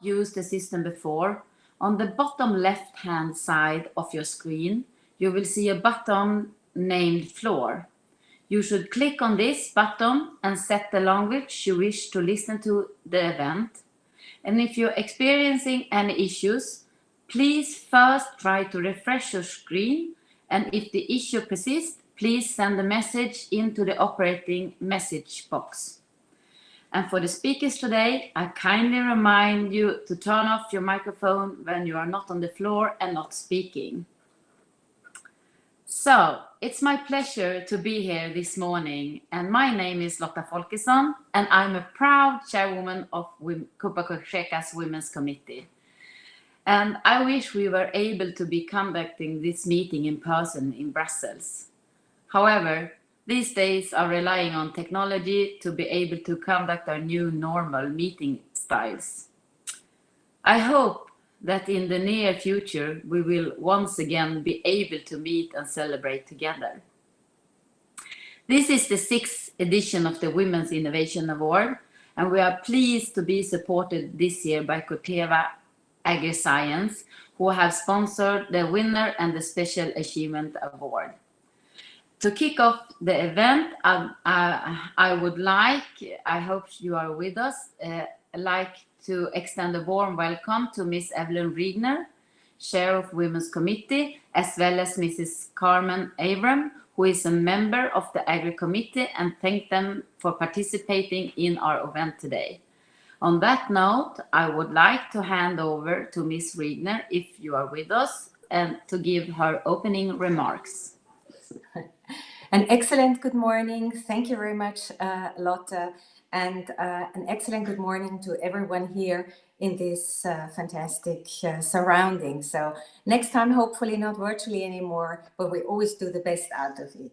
used the system before, on the bottom left-hand side of your screen, you will see a button named Floor. You should click on this button and set the language you wish to listen to the event. And if you're experiencing any issues, please first try to refresh your screen. And if the issue persists, please send a message into the operating message box. And for the speakers today, I kindly remind you to turn off your microphone when you are not on the floor and not speaking. So, it's my pleasure to be here this morning, and my name is Lotta Folkesson, and I'm a proud chairwoman of Copa Cogeca's Women's Committee. And I wish we were able to be conducting this meeting in person in Brussels. However, these days are relying on technology to be able to conduct our new normal meeting styles. I hope that in the near future, we will once again be able to meet and celebrate together. This is the 6th edition of the Women's Innovation Award, and we are pleased to be supported this year by Corteva Agriscience, who have sponsored the winner and the Special Achievement Award. To kick off the event, I would like, I hope you are with us, to extend a warm welcome to Ms. Evelyn Regner, Chair of Women's Committee, as well as Mrs. Carmen Abram, who is a member of the Agri Committee, and thank them for participating in our event today. On that note, I would like to hand over to Ms. Regner, if you are with us, and to give her opening remarks. An excellent good morning. Thank you very much, Lotta, and an excellent good morning to everyone here in this fantastic surrounding. So next time, hopefully not virtually anymore, but we always do the best out of it.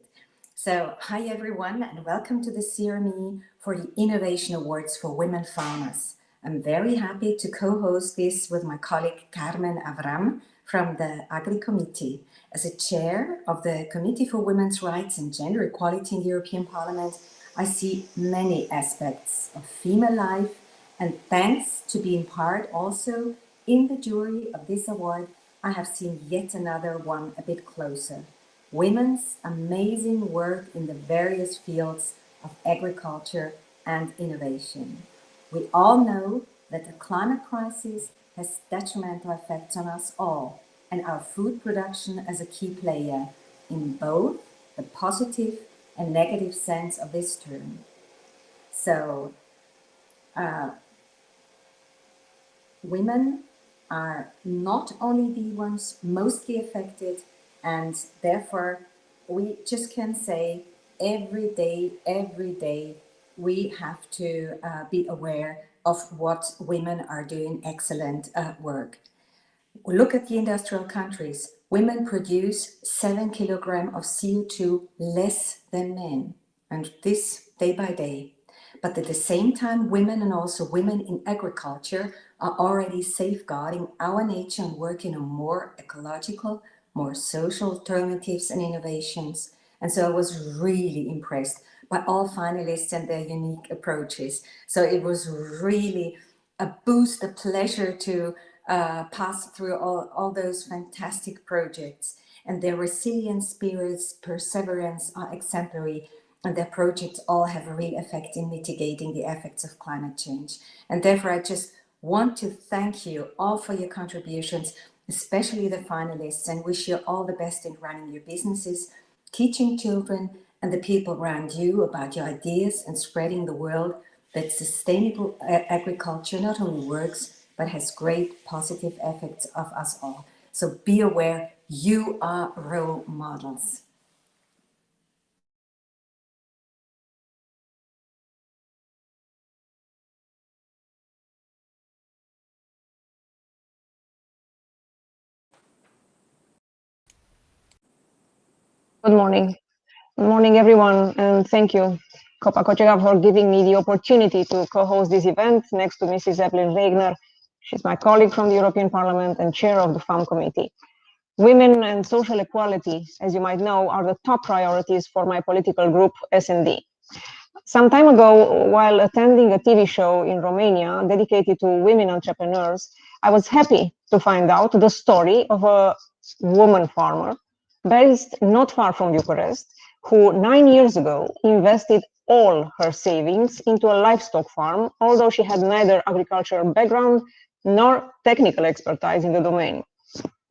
So hi everyone, and welcome to the CRME for the Innovation Awards for Women Farmers. I'm very happy to co-host this with my colleague Carmen Avram from the Agri Committee. As a chair of the Committee for Women's Rights and Gender Equality in the European Parliament, I see many aspects of female life, and thanks to being part also in the jury of this award, I have seen yet another one a bit closer. Women's amazing work in the various fields of agriculture and innovation. We all know that the climate crisis has detrimental effects on us all, and our food production as a key player in both the positive and negative sense of this term. So, women are not only the ones mostly affected, and therefore we just can say every day, we have to be aware of what women are doing excellent work. Look at the industrial countries. Women produce 7 kilograms of CO2 less than men, and this day by day. But at the same time, women and also women in agriculture are already safeguarding our nature and working on more ecological, more social alternatives and innovations. And so I was really impressed by all finalists and their unique approaches. So it was really a boost, a pleasure to pass through all those fantastic projects, and their resilient spirits, perseverance are exemplary, and their projects all have a real effect in mitigating the effects of climate change. And therefore, I just want to thank you all for your contributions, especially the finalists, and wish you all the best in running your businesses, teaching children and the people around you about your ideas, and spreading the word that sustainable agriculture not only works, but has great positive effects of us all. So be aware, you are role models. Good morning. Good morning, everyone, and thank you, Copa Cogeca, for giving me the opportunity to co-host this event next to Mrs. Evelyn Regner. She's my colleague from the European Parliament and chair of the Farm Committee. Women and social equality, as you might know, are the top priorities for my political group, SD. Some time ago, while attending a TV show in Romania dedicated to women entrepreneurs, I was happy to find out the story of a woman farmer based not far from Bucharest, who 9 years ago invested all her savings into a livestock farm, although she had neither agricultural background nor technical expertise in the domain.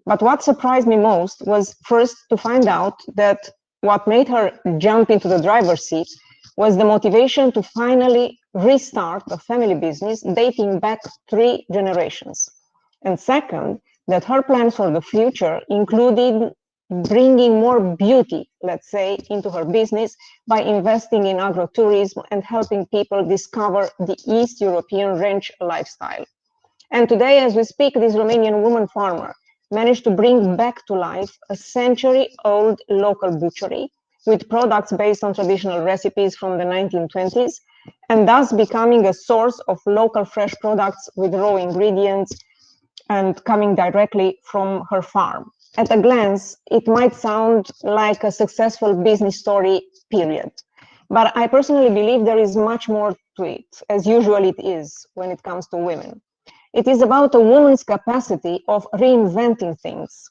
But what surprised me most was first to find out that what made her jump into the driver's seat was the motivation to finally restart a family business dating back 3 generations. And second, that her plans for the future included bringing more beauty, let's say, into her business by investing in agrotourism and helping people discover the East European ranch lifestyle. And today, as we speak, this Romanian woman farmer managed to bring back to life a century-old local butchery with products based on traditional recipes from the 1920s, and thus becoming a source of local fresh products with raw ingredients and coming directly from her farm. At a glance, it might sound like a successful business story, period. But I personally believe there is much more to it, as usually it is when it comes to women. It is about a woman's capacity of reinventing things.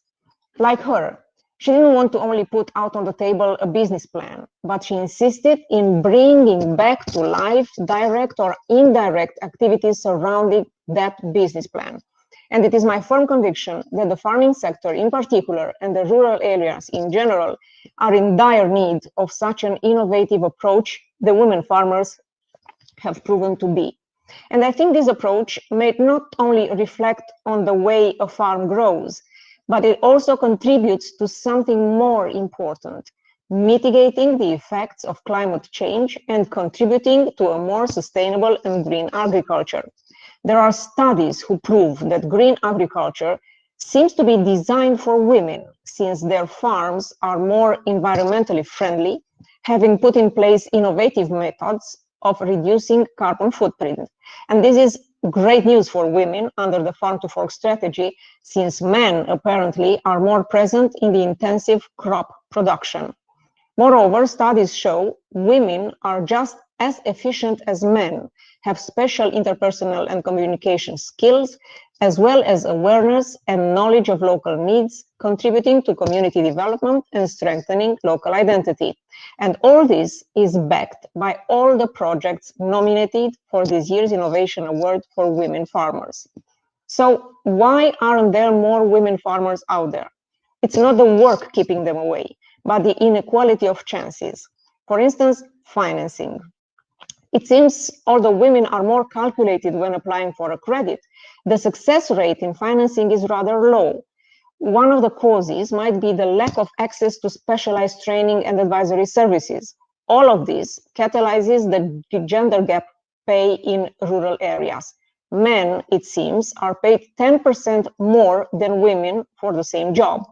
Like her, she didn't want to only put out on the table a business plan, but she insisted in bringing back to life direct or indirect activities surrounding that business plan. And it is my firm conviction that the farming sector in particular and the rural areas in general are in dire need of such an innovative approach the women farmers have proven to be. And I think this approach may not only reflect on the way a farm grows, but it also contributes to something more important, mitigating the effects of climate change and contributing to a more sustainable and green agriculture. There are studies who prove that green agriculture seems to be designed for women, since their farms are more environmentally friendly, having put in place innovative methods of reducing carbon footprint. And this is great news for women under the Farm to Fork strategy, since men apparently are more present in the intensive crop production. Moreover, studies show women are just as efficient as men, have special interpersonal and communication skills, as well as awareness and knowledge of local needs, contributing to community development and strengthening local identity. And all this is backed by all the projects nominated for this year's Innovation Award for Women Farmers. So why aren't there more women farmers out there? It's not the work keeping them away, but the inequality of chances. For instance, financing. It seems, although women are more calculated when applying for a credit, the success rate in financing is rather low. One of the causes might be the lack of access to specialized training and advisory services. All of this catalyzes the gender gap pay in rural areas. Men, it seems, are paid 10% more than women for the same job.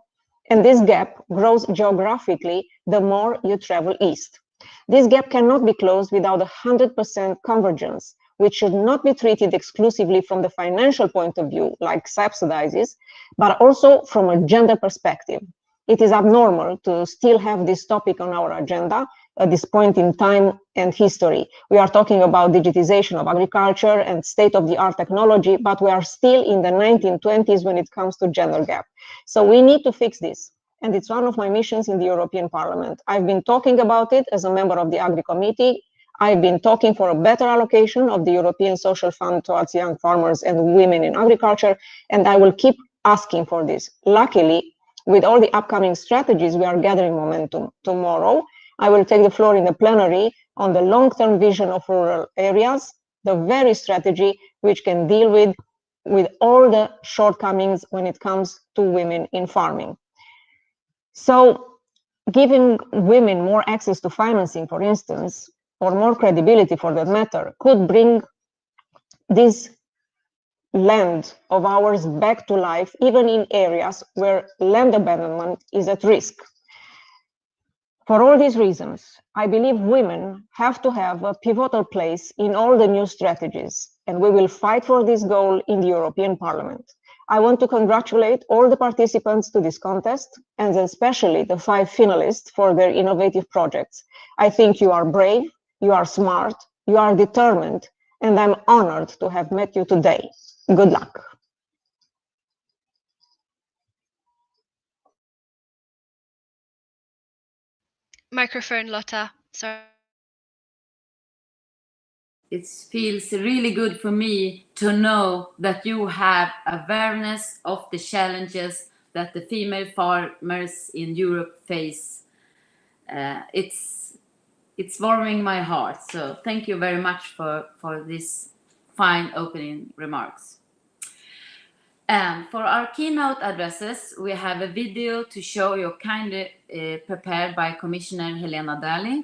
And this gap grows geographically the more you travel east. This gap cannot be closed without 100% convergence, which should not be treated exclusively from the financial point of view, like subsidizes, but also from a gender perspective. It is abnormal to still have this topic on our agenda at this point in time and history. We are talking about digitization of agriculture and state-of-the-art technology, but we are still in the 1920s when it comes to gender gap. So we need to fix this. And it's one of my missions in the European Parliament. I've been talking about it as a member of the Agri Committee. I've been talking for a better allocation of the European Social Fund towards young farmers and women in agriculture, and I will keep asking for this. Luckily, with all the upcoming strategies, we are gathering momentum. Tomorrow, I will take the floor in the plenary on the long-term vision of rural areas, the very strategy which can deal with all the shortcomings when it comes to women in farming. So giving women more access to financing, for instance, or more credibility for that matter, could bring this land of ours back to life, even in areas where land abandonment is at risk. For all these reasons, I believe women have to have a pivotal place in all the new strategies, and we will fight for this goal in the European Parliament. I want to congratulate all the participants to this contest, and especially the 5 finalists for their innovative projects. I think you are brave, you are smart, you are determined, and I'm honored to have met you today. Good luck. Microphone, Lotta. Sorry. It feels really good for me to know that you have awareness of the challenges that the female farmers in Europe face. It's warming my heart. So thank you very much for this fine opening remarks. And for our keynote addresses, we have a video to show you kindly prepared by Commissioner Helena Dalli,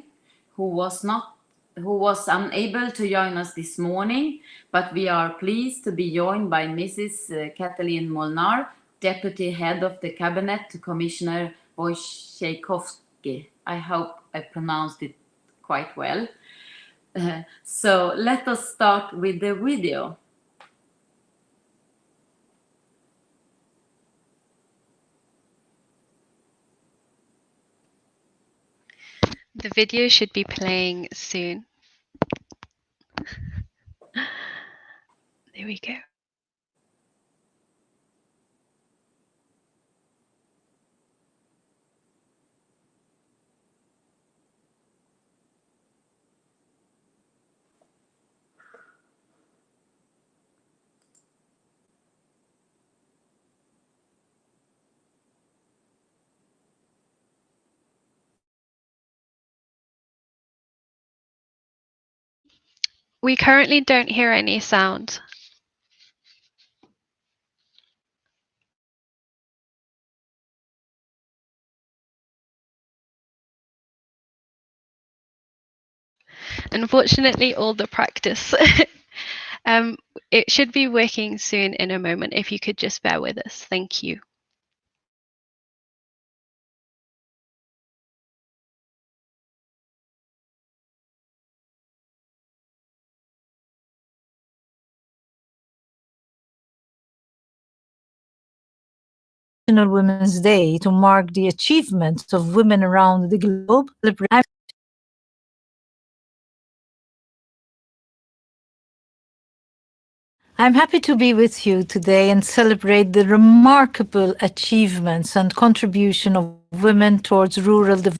who was unable to join us this morning, but we are pleased to be joined by Mrs. Katalin Molnar, Deputy Head of the Cabinet to Commissioner Wojciechowski. I hope I pronounced it quite well. So let us start with the video. The video should be playing soon. There we go. We currently don't hear any sound. Unfortunately, all the practice. It should be working soon in a moment. If you could just bear with us. Thank you. International Women's Day to mark the achievements of women around the globe. I'm happy to be with you today and celebrate the remarkable achievements and contribution of women towards rural development.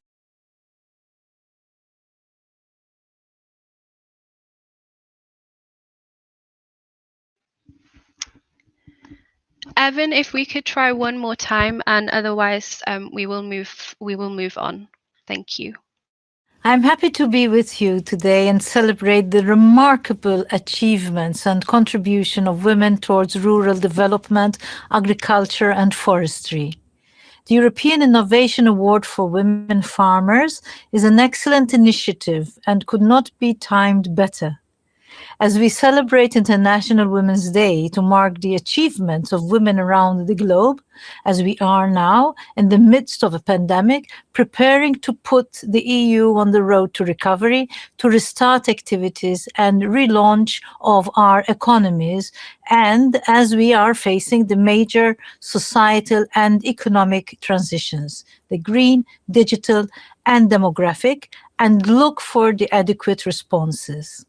Evan, if we could try one more time, and otherwise we will move on. Thank you. I'm happy to be with you today and celebrate the remarkable achievements and contribution of women towards rural development, agriculture and forestry. The European Innovation Award for Women Farmers is an excellent initiative and could not be timed better. As we celebrate International Women's Day to mark the achievements of women around the globe, as we are now in the midst of a pandemic, preparing to put the EU on the road to recovery, to restart activities and relaunch of our economies, and as we are facing the major societal and economic transitions, the green, digital, and demographic, and look for the adequate responses.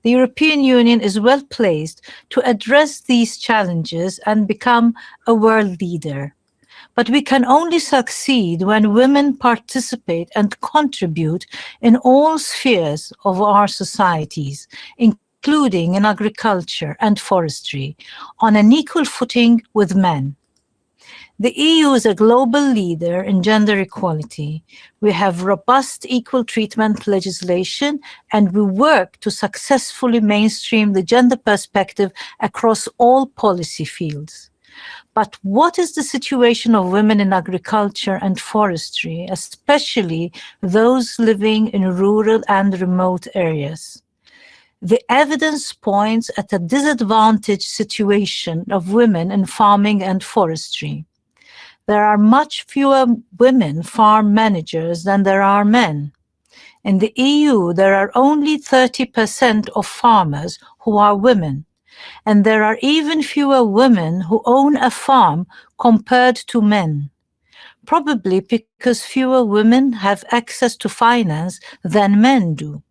The European Union is well placed to address these challenges and become a world leader. But we can only succeed when women participate and contribute in all spheres of our societies, including in agriculture and forestry, on an equal footing with men. The EU is a global leader in gender equality. We have robust equal treatment legislation, and we work to successfully mainstream the gender perspective across all policy fields. But what is the situation of women in agriculture and forestry, especially those living in rural and remote areas? The evidence points at a disadvantaged situation of women in farming and forestry. There are much fewer women farm managers than there are men. In the EU, there are only 30% of farmers who are women, and there are even fewer women who own a farm compared to men, probably because fewer women have access to finance than men do.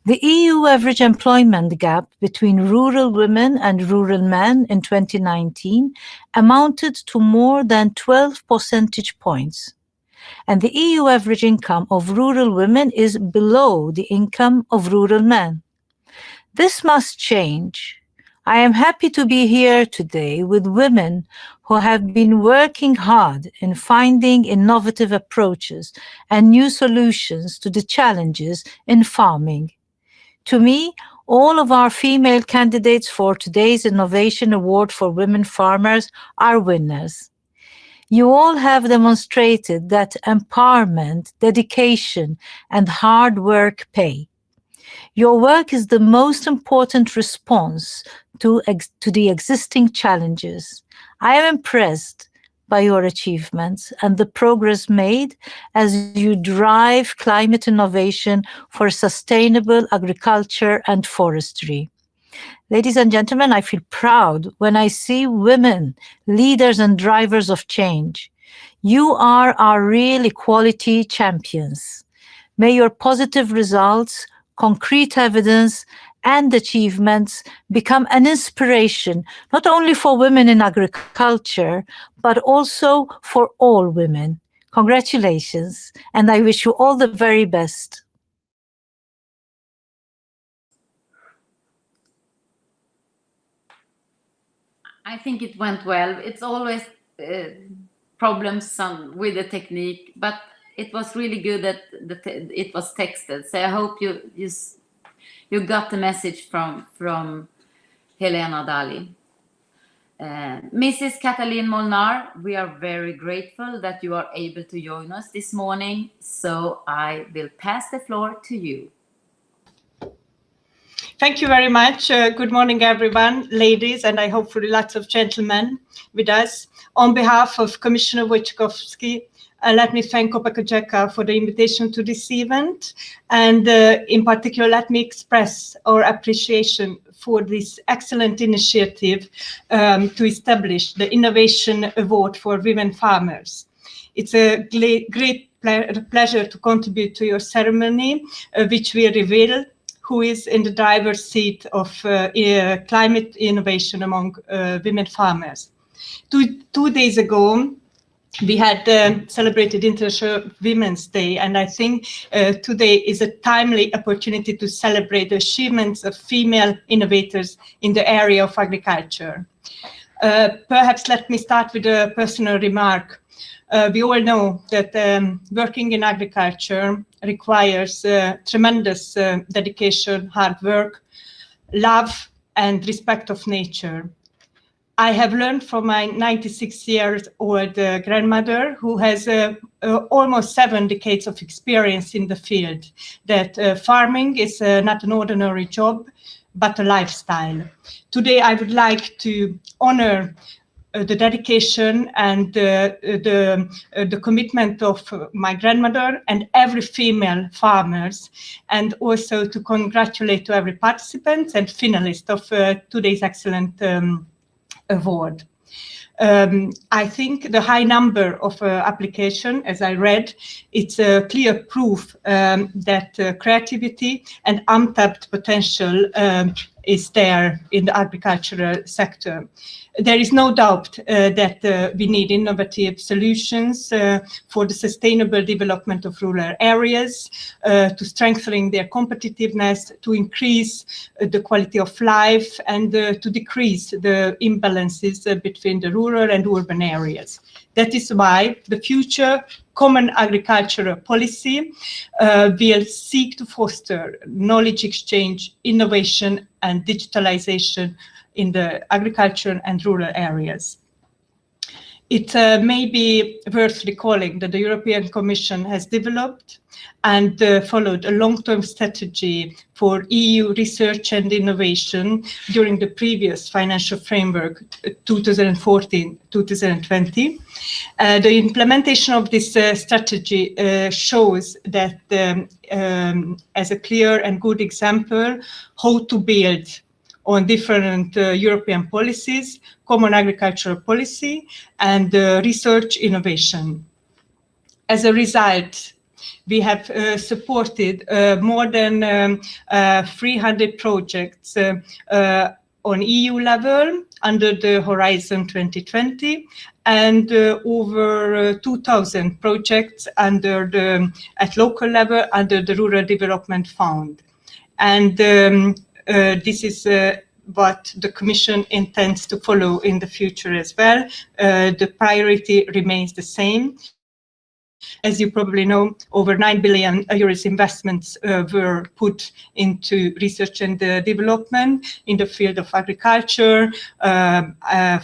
The EU average employment gap between rural women and rural men in 2019 amounted to more than 12 percentage points. And the EU average income of rural women is below the income of rural men. This must change. I am happy to be here today with women who have been working hard in finding innovative approaches and new solutions to the challenges in farming. To me, all of our female candidates for today's Innovation Award for Women Farmers are winners. You all have demonstrated that empowerment, dedication, and hard work pay. Your work is the most important response to the existing challenges. I am impressed by your achievements and the progress made as you drive climate innovation for sustainable agriculture and forestry. Ladies and gentlemen, I feel proud when I see women, leaders and drivers of change. You are our real equality champions. May your positive results, concrete evidence, and achievements become an inspiration, not only for women in agriculture, but also for all women. Congratulations, and I wish you all the very best. I think it went well. It's always problems with the technique, but it was really good that it was texted. So I hope you got the message from Helena Dali. Mrs. Katalin Molnar, we are very grateful that you are able to join us this morning. So I will pass the floor to you. Thank you very much. Good morning, everyone, ladies, and I hope for lots of gentlemen with us. On behalf of Commissioner Wojciechowski, let me thank Copa-Cogeca for the invitation to this event. And in particular, let me express our appreciation for this excellent initiative to establish the Innovation Award for Women Farmers. It's a great pleasure to contribute to your ceremony, which will reveal who is in the driver's seat of climate innovation among women farmers. Two days ago, we had celebrated International Women's Day, and I think today is a timely opportunity to celebrate the achievements of female innovators in the area of agriculture. Perhaps let me start with a personal remark. We all know that working in agriculture requires tremendous dedication, hard work, love, and respect of nature. I have learned from my 96-year-old grandmother, who has almost 7 decades of experience in the field, that farming is not an ordinary job, but a lifestyle. Today, I would like to honor the dedication and the commitment of my grandmother and every female farmers, and also to congratulate to every participant and finalist of today's excellent award. I think the high number of applications, as I read, it's a clear proof that creativity and untapped potential is there in the agricultural sector. There is no doubt that we need innovative solutions for the sustainable development of rural areas, to strengthening their competitiveness, to increase the quality of life, and to decrease the imbalances between the rural and urban areas. That is why the future Common Agricultural Policy will seek to foster knowledge exchange, innovation, and digitalization in the agriculture and rural areas. It may be worth recalling that the European Commission has developed and followed a long-term strategy for EU research and innovation during the previous financial framework, 2014-2020. The implementation of this strategy shows that as a clear and good example how to build on different European policies, common agricultural policy, and research innovation. As a result, We have supported more than 300 projects on EU level under the Horizon 2020, and over 2,000 projects at local level under the Rural Development Fund. And this is what the Commission intends to follow in the future as well. The priority remains the same. As you probably know, over 9 billion euros investments were put into research and development in the field of agriculture,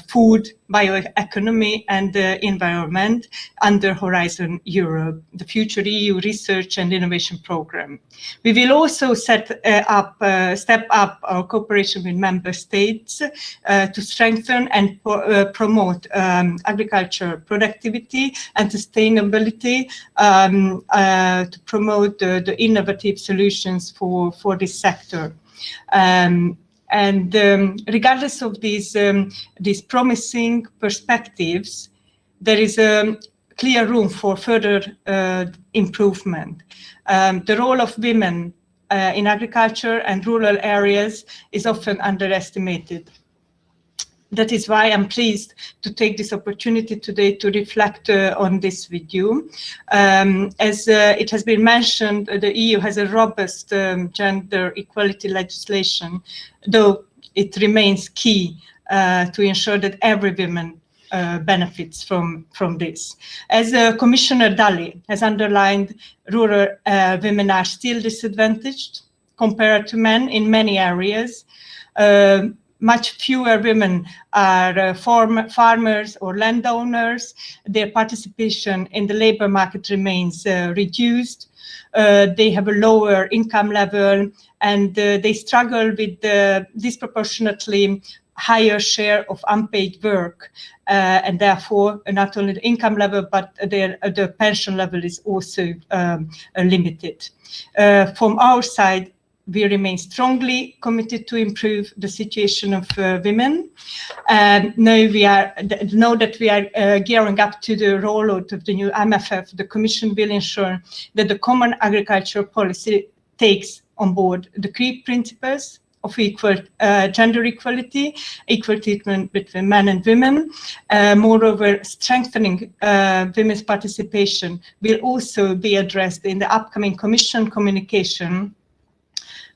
food, bioeconomy, and environment under Horizon Europe, the future EU Research and Innovation Programme. We will also step up our cooperation with member states to strengthen and promote agriculture productivity and sustainability, to promote the innovative solutions for this sector. Regardless of these promising perspectives, there is a clear room for further improvement. The role of women in agriculture and rural areas is often underestimated. That is why I'm pleased to take this opportunity today to reflect on this with you. As it has been mentioned, the EU has a robust gender equality legislation, though it remains key to ensure that every woman benefits from this. As Commissioner Dalli has underlined, rural women are still disadvantaged compared to men in many areas. Much fewer women are farmers or landowners. Their participation in the labor market remains reduced. They have a lower income level, and they struggle with the disproportionately higher share of unpaid work, and therefore not only the income level, but the pension level is also limited. From our side, we remain strongly committed to improve the situation of women. Now that we are gearing up to the rollout of the new MFF, the Commission will ensure that the Common Agricultural Policy takes on board the key principles of equal gender equality, equal treatment between men and women. Moreover, strengthening women's participation will also be addressed in the upcoming Commission communication,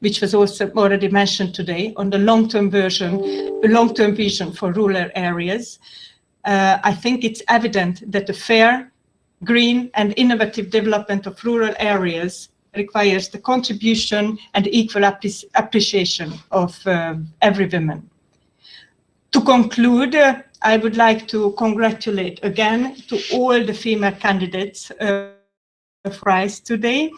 which was also already mentioned today, on the long-term vision for rural areas. I think it's evident that the fair, green, and innovative development of rural areas requires the contribution and equal appreciation of every woman. To conclude, I would like to congratulate again to all the female candidates prize today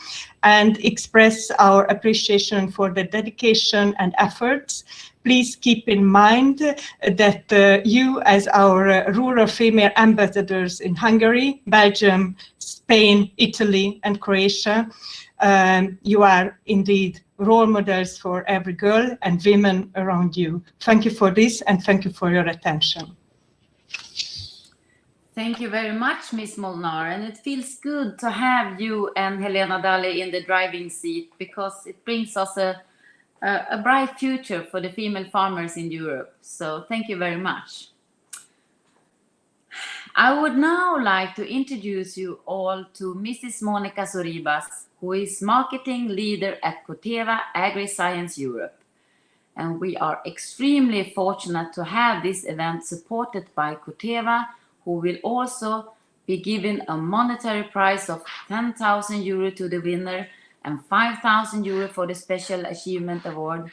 and express our appreciation for the dedication and efforts. Please keep in mind that you, as our rural female ambassadors in Hungary, Belgium, Spain, Italy, and Croatia, you are indeed role models for every girl and women around you. Thank you for this, and thank you for your attention. Thank you very much, Ms. Molnar, and it feels good to have you and Helena Dalli in the driving seat, because it brings us a bright future for the female farmers in Europe. So thank you very much. I would now like to introduce you all to Mrs. Monica Sorribas, who is marketing leader at Corteva Agri-Science Europe. And we are extremely fortunate to have this event supported by Corteva, who will also be given a monetary prize of 10,000 euro to the winner and 5,000 euro for the Special Achievement Award.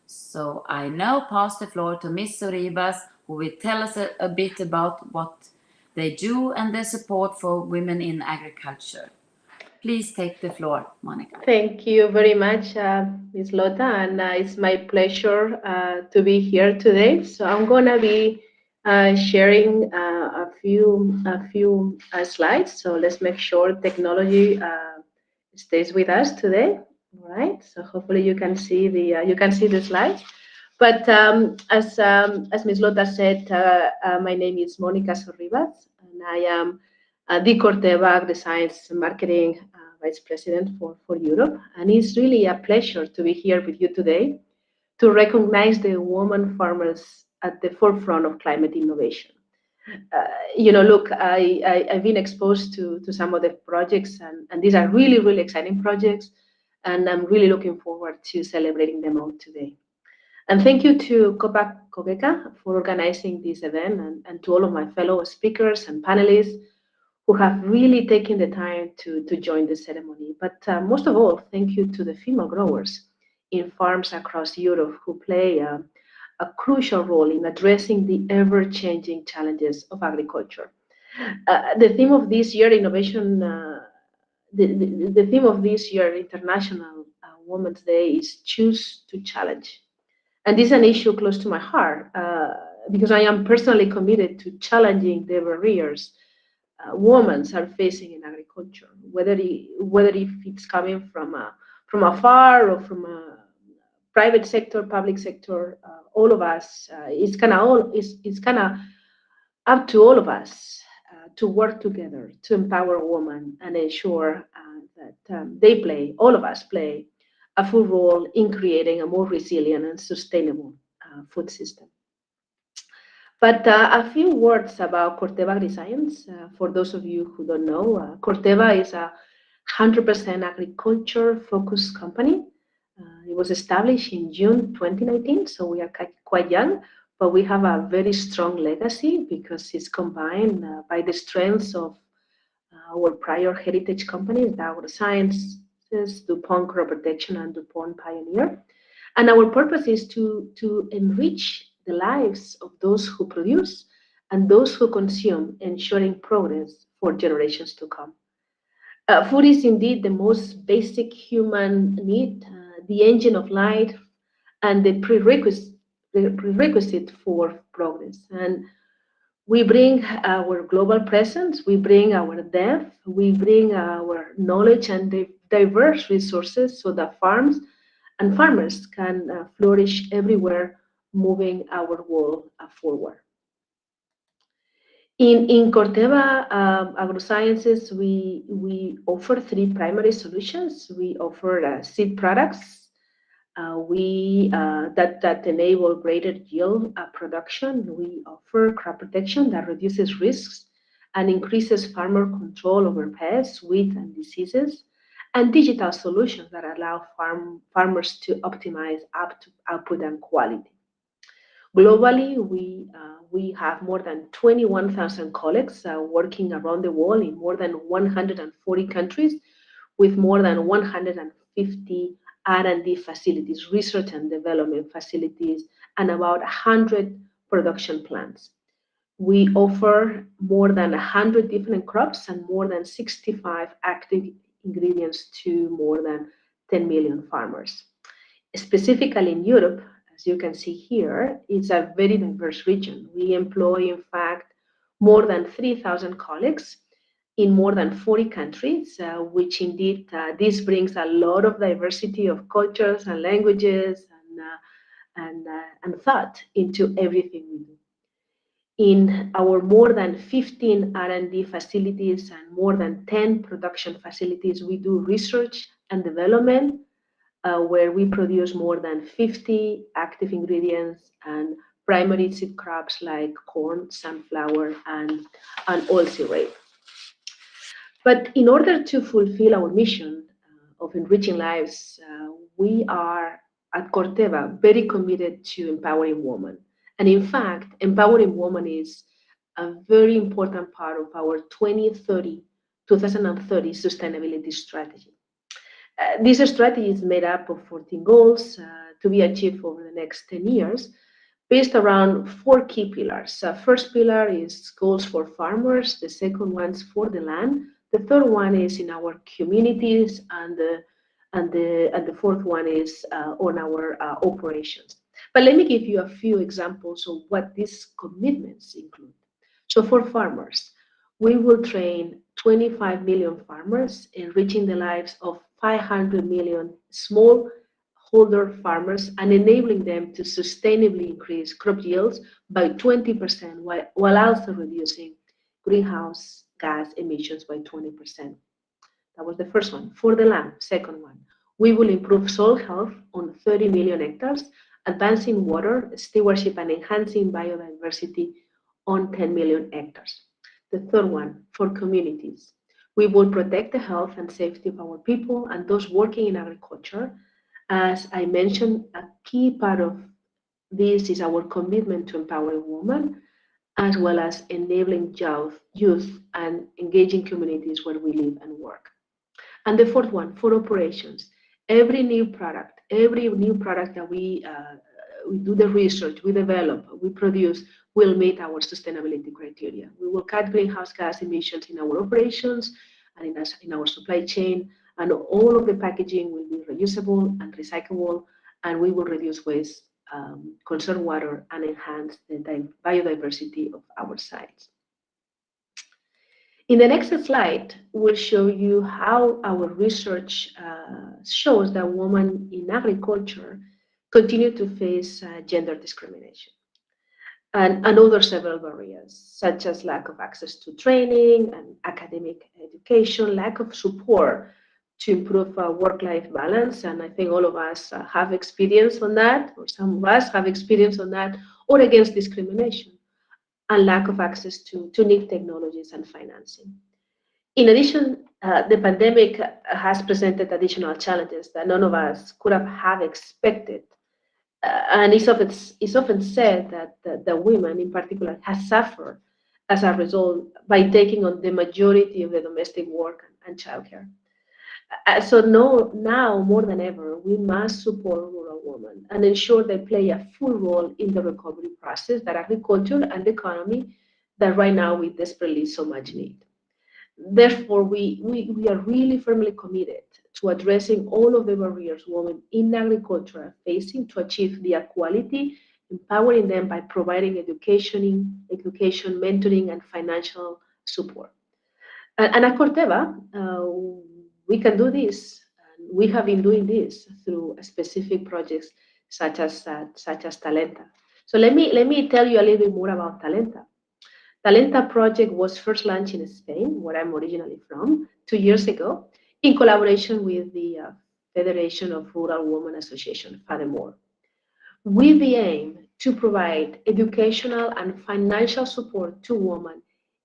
So I now pass the floor to Ms. Sorribas, who will tell us a bit about what they do and their support for women in agriculture. Please take the floor, Monica. Thank you very much, Ms. Lotta, and it's my pleasure to be here today. So I'm gonna be sharing a few slides. So let's make sure technology stays with us today. All right. So hopefully you can see the slides. But as Ms. Lotta said, my name is Monica Sorribas, and I am the Corteva Agri-Science Marketing Vice President for Europe, and it's really a pleasure to be here with you today to recognize the women farmers at the forefront of climate innovation. Look, I've been exposed to some of the projects, and these are really, really exciting projects, and I'm really looking forward to celebrating them all today. And thank you to Copa Cogeca for organizing this event, and to all of my fellow speakers and panelists who have really taken the time to join the ceremony. But most of all, thank you to the female growers in farms across Europe who play a crucial role in addressing the ever-changing challenges of agriculture. The theme of this year, innovation, the theme of this year, International Women's Day, is Choose to Challenge. And this is an issue close to my heart because I am personally committed to challenging the barriers women are facing in agriculture, whether if it's coming from afar or from a private sector, public sector, all of us. It's kind of up to all of us to work together to empower women and ensure that all of us play a full role in creating a more resilient and sustainable food system. But a few words about Corteva AgriScience. For those of you who don't know, Corteva is a 100% agriculture-focused company. It was established in June 2019, so we are quite young, but we have a very strong legacy because it's combined by the strengths of our prior heritage companies, the AgroSciences, DuPont Crop Protection, and DuPont Pioneer. And our purpose is to enrich the lives of those who produce and those who consume, ensuring progress for generations to come. Food is indeed the most basic human need, the engine of life, and the prerequisite for progress. And we bring our global presence, we bring our depth, we bring our knowledge and the diverse resources so that farms and farmers can flourish everywhere, moving our world forward. In Corteva AgroSciences, we offer three primary solutions. We offer seed products that enable greater yield production. We offer crop protection that reduces risks and increases farmer control over pests, weeds, and diseases, and digital solutions that allow farmers to optimize output and quality. Globally, we have more than 21,000 colleagues working around the world in more than 140 countries with more than 150 R&D facilities, research and development facilities, and about 100 production plants. We offer more than 100 different crops and more than 65 active ingredients to more than 10 million farmers. Specifically in Europe, as you can see here, it's a very diverse region. We employ, in fact, more than 3,000 colleagues in more than 40 countries, which indeed, this brings a lot of diversity of cultures and languages and thought into everything we do. In our more than 15 R&D facilities and more than 10 production facilities, we do research and development, where we produce more than 50 active ingredients and primary seed crops like corn, sunflower, and oilseed rape. But in order to fulfill our mission of enriching lives, we are at Corteva very committed to empowering women. And in fact, empowering women is a very important part of our 2030 sustainability strategy. This strategy is made up of 14 goals to be achieved over the next 10 years, based around 4 key pillars. First pillar is goals for farmers. The second one's for the land. The third one is in our communities, and the fourth one is on our operations. But let me give you a few examples of what these commitments include. So for farmers, we will train 25 million farmers, enriching the lives of 500 million smallholder farmers and enabling them to sustainably increase crop yields by 20% while also reducing greenhouse gas emissions by 20%. That was the first one. For the land, second one. We will improve soil health on 30 million hectares, advancing water stewardship and enhancing biodiversity on 10 million hectares. The third one, for communities. We will protect the health and safety of our people and those working in agriculture. As I mentioned, a key part of this is our commitment to empowering women, as well as enabling youth and engaging communities where we live and work. And the fourth one, for operations. Every new product that we do the research, we develop, we produce, will meet our sustainability criteria. We will cut greenhouse gas emissions in our operations and in our supply chain, and all of the packaging will be reusable and recyclable, and we will reduce waste, conserve water, and enhance the biodiversity of our sites. In the next slide, we'll show you how our research shows that women in agriculture continue to face gender discrimination and other several barriers, such as lack of access to training and academic education, lack of support to improve work-life balance. And I think all of us have experience on that, or some of us have experience on that, or against discrimination, and lack of access to new technologies and financing. In addition, the pandemic has presented additional challenges that none of us could have expected. And it's often said that the women in particular have suffered as a result by taking on the majority of the domestic work and childcare. So now more than ever, we must support rural women and ensure they play a full role in the recovery process that agriculture and the economy that right now we desperately so much need. Therefore, we are really firmly committed to addressing all of the barriers women in agriculture are facing to achieve the equality, empowering them by providing education, mentoring, and financial support. And at Corteva, we can do this. And we have been doing this through specific projects such as Talenta. So let me tell you a little bit more about Talenta. Talenta project was first launched in Spain, where I'm originally from, 2 years ago, in collaboration with the Federation of Rural Women Association, FADEMOR, with the aim to provide educational and financial support to women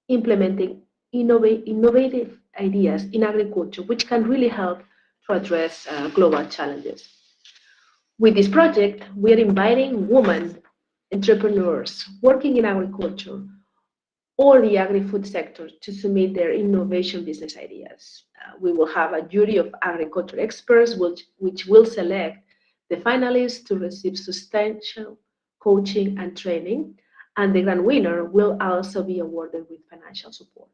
implementing innovative ideas in agriculture, which can really help to address global challenges. With this project, we are inviting women entrepreneurs working in agriculture or the agri-food sector to submit their innovation business ideas. We will have a jury of agriculture experts which will select the finalists to receive substantial coaching and training, and the grand winner will also be awarded with financial support.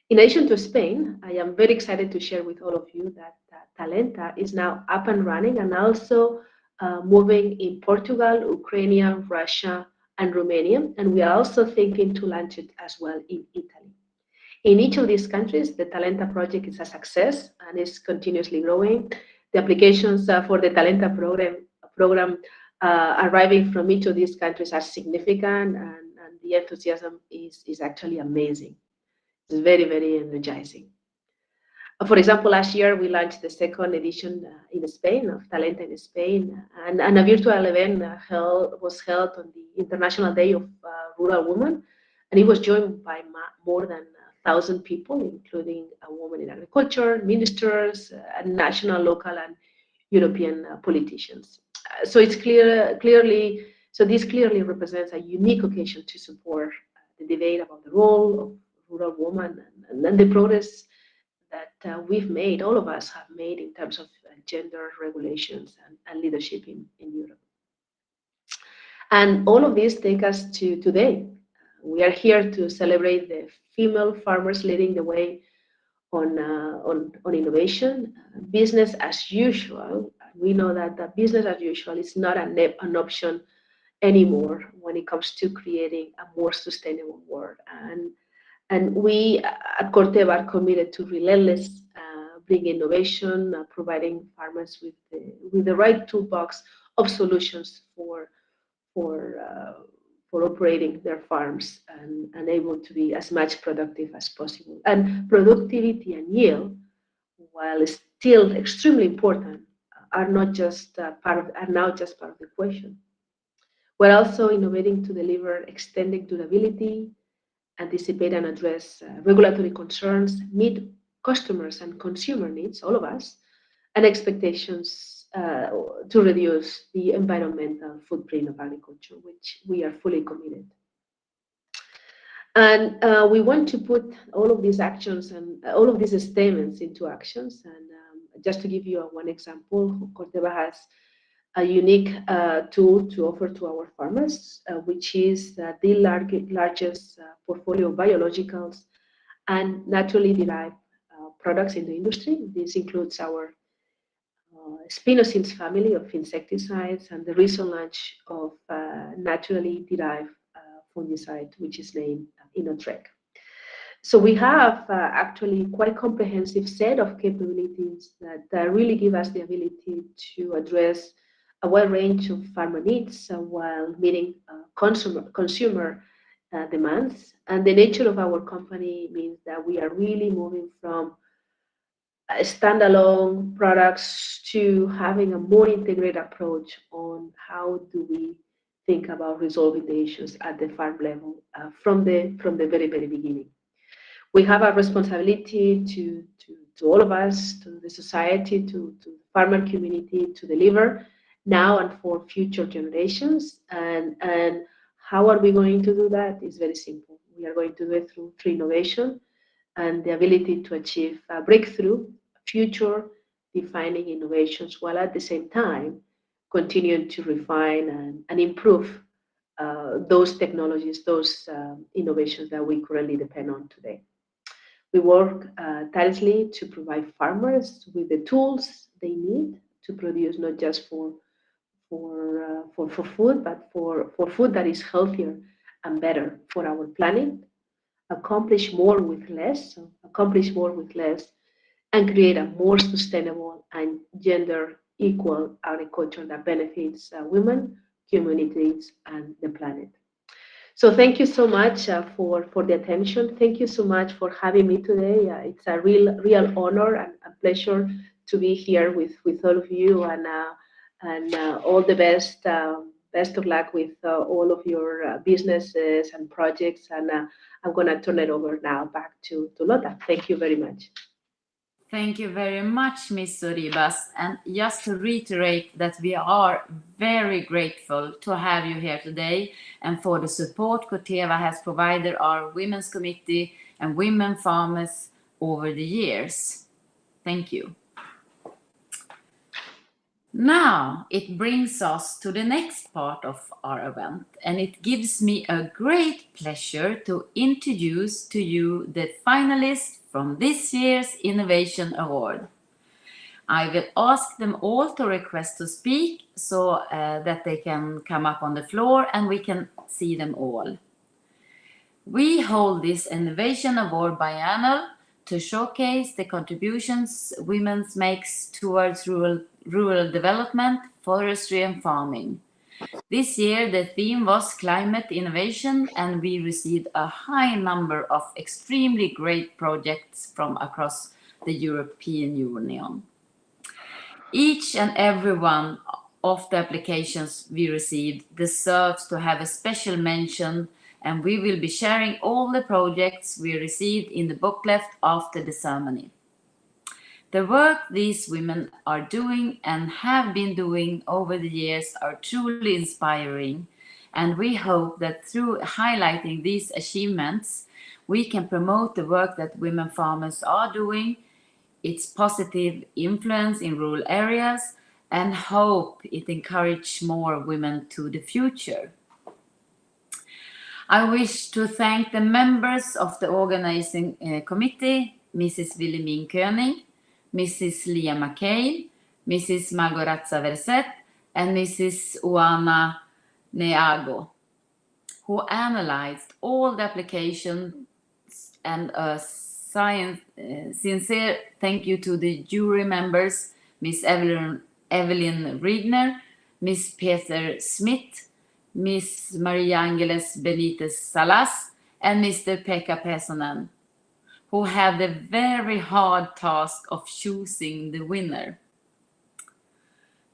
In addition to Spain, I am very excited to share with all of you that Talenta is now up and running and also moving in Portugal, Ukraine, Russia, and Romania, and we are also thinking to launch it as well in Italy. In each of these countries, the Talenta project is a success and is continuously growing. The applications for the Talenta program arriving from each of these countries are significant, and the enthusiasm is actually amazing. It's very, very energizing. For example, last year we launched the second edition in Spain of Talenta in Spain, and a virtual event was held on the International Day of Rural Women, and it was joined by more than 1,000 people, including women in agriculture, ministers, and national, local, and European politicians. So it's this clearly represents a unique occasion to support the debate about the role of rural women and the progress that we've made, all of us have made in terms of gender regulations and leadership in Europe. And all of this takes us to today. We are here to celebrate the female farmers leading the way on innovation, business as usual. We know that the business as usual is not an option anymore when it comes to creating a more sustainable world. And we at Corteva are committed to relentless bring innovation, providing farmers with the right toolbox of solutions for operating their farms and able to be as much productive as possible. And productivity and yield while still extremely important, are now just part of the equation. We're also innovating to deliver extended durability, anticipate and address regulatory concerns, meet customers and consumer needs, all of us, and expectations to reduce the environmental footprint of agriculture, which we are fully committed. And we want to put all of these actions and all of these statements into actions. And just to give you one example, Corteva has a unique tool to offer to our farmers, which is the largest portfolio of biologicals and naturally derived products in the industry. This includes our Spinosyn family of insecticides and the recent launch of naturally derived fungicide, which is named Inotrek. So we have actually quite a comprehensive set of capabilities that really give us the ability to address a wide range of farmer needs while meeting consumer demands. And the nature of our company means that we are really moving from standalone products to having a more integrated approach on how do we think about resolving the issues at the farm level from the very, very beginning. We have a responsibility to all of us, to the society, to the farmer community, to deliver now and for future generations. And how are we going to do that? It's very simple. We are going to do it through innovation and the ability to achieve a breakthrough, future defining innovations, while at the same time continuing to refine and improve those technologies, those innovations that we currently depend on today. We work tirelessly to provide farmers with the tools they need to produce not just for food, but for food that is healthier and better for our planet, accomplish more with less, and create a more sustainable and gender equal agriculture that benefits women, communities, and the planet. So thank you so much for the attention. Thank you so much for having me today. It's a real honor and a pleasure to be here with all of you, and all the best. Best of luck with all of your businesses and projects. And I'm going to turn it over now back to Lotta. Thank you very much. Thank you very much, Ms. Sorribas. And just to reiterate that we are very grateful to have you here today and for the support Corteva has provided our Women's Committee and women farmers over the years. Thank you. Now it brings us to the next part of our event, and it gives me a great pleasure to introduce to you the finalists from this year's Innovation Award. I will ask them all to request to speak so that they can come up on the floor and we can see them all. We hold this Innovation Award biennial to showcase the contributions women makes towards rural development, forestry and farming. This year the theme was climate innovation, and we received a high number of extremely great projects from across the European Union. Each and every one of the applications we received deserves to have a special mention, and we will be sharing all the projects we received in the booklet after the ceremony. The work these women are doing and have been doing over the years are truly inspiring, and we hope that through highlighting these achievements, we can promote the work that women farmers are doing, its positive influence in rural areas, and hope it encourages more women to the future. I wish to thank the members of the organizing committee, Mrs. Wilhelmine König, Mrs. Leah McHale, Mrs. Margorazza Verset, and Mrs. Oana Neago, who analyzed all the applications, and a sincere thank you to the jury members, Ms. Evelyn Riedner, Ms. Peter Smith, Ms. Maria Angeles Benitez Salas, and Mr. Pekka Pesonen, who have the very hard task of choosing the winner.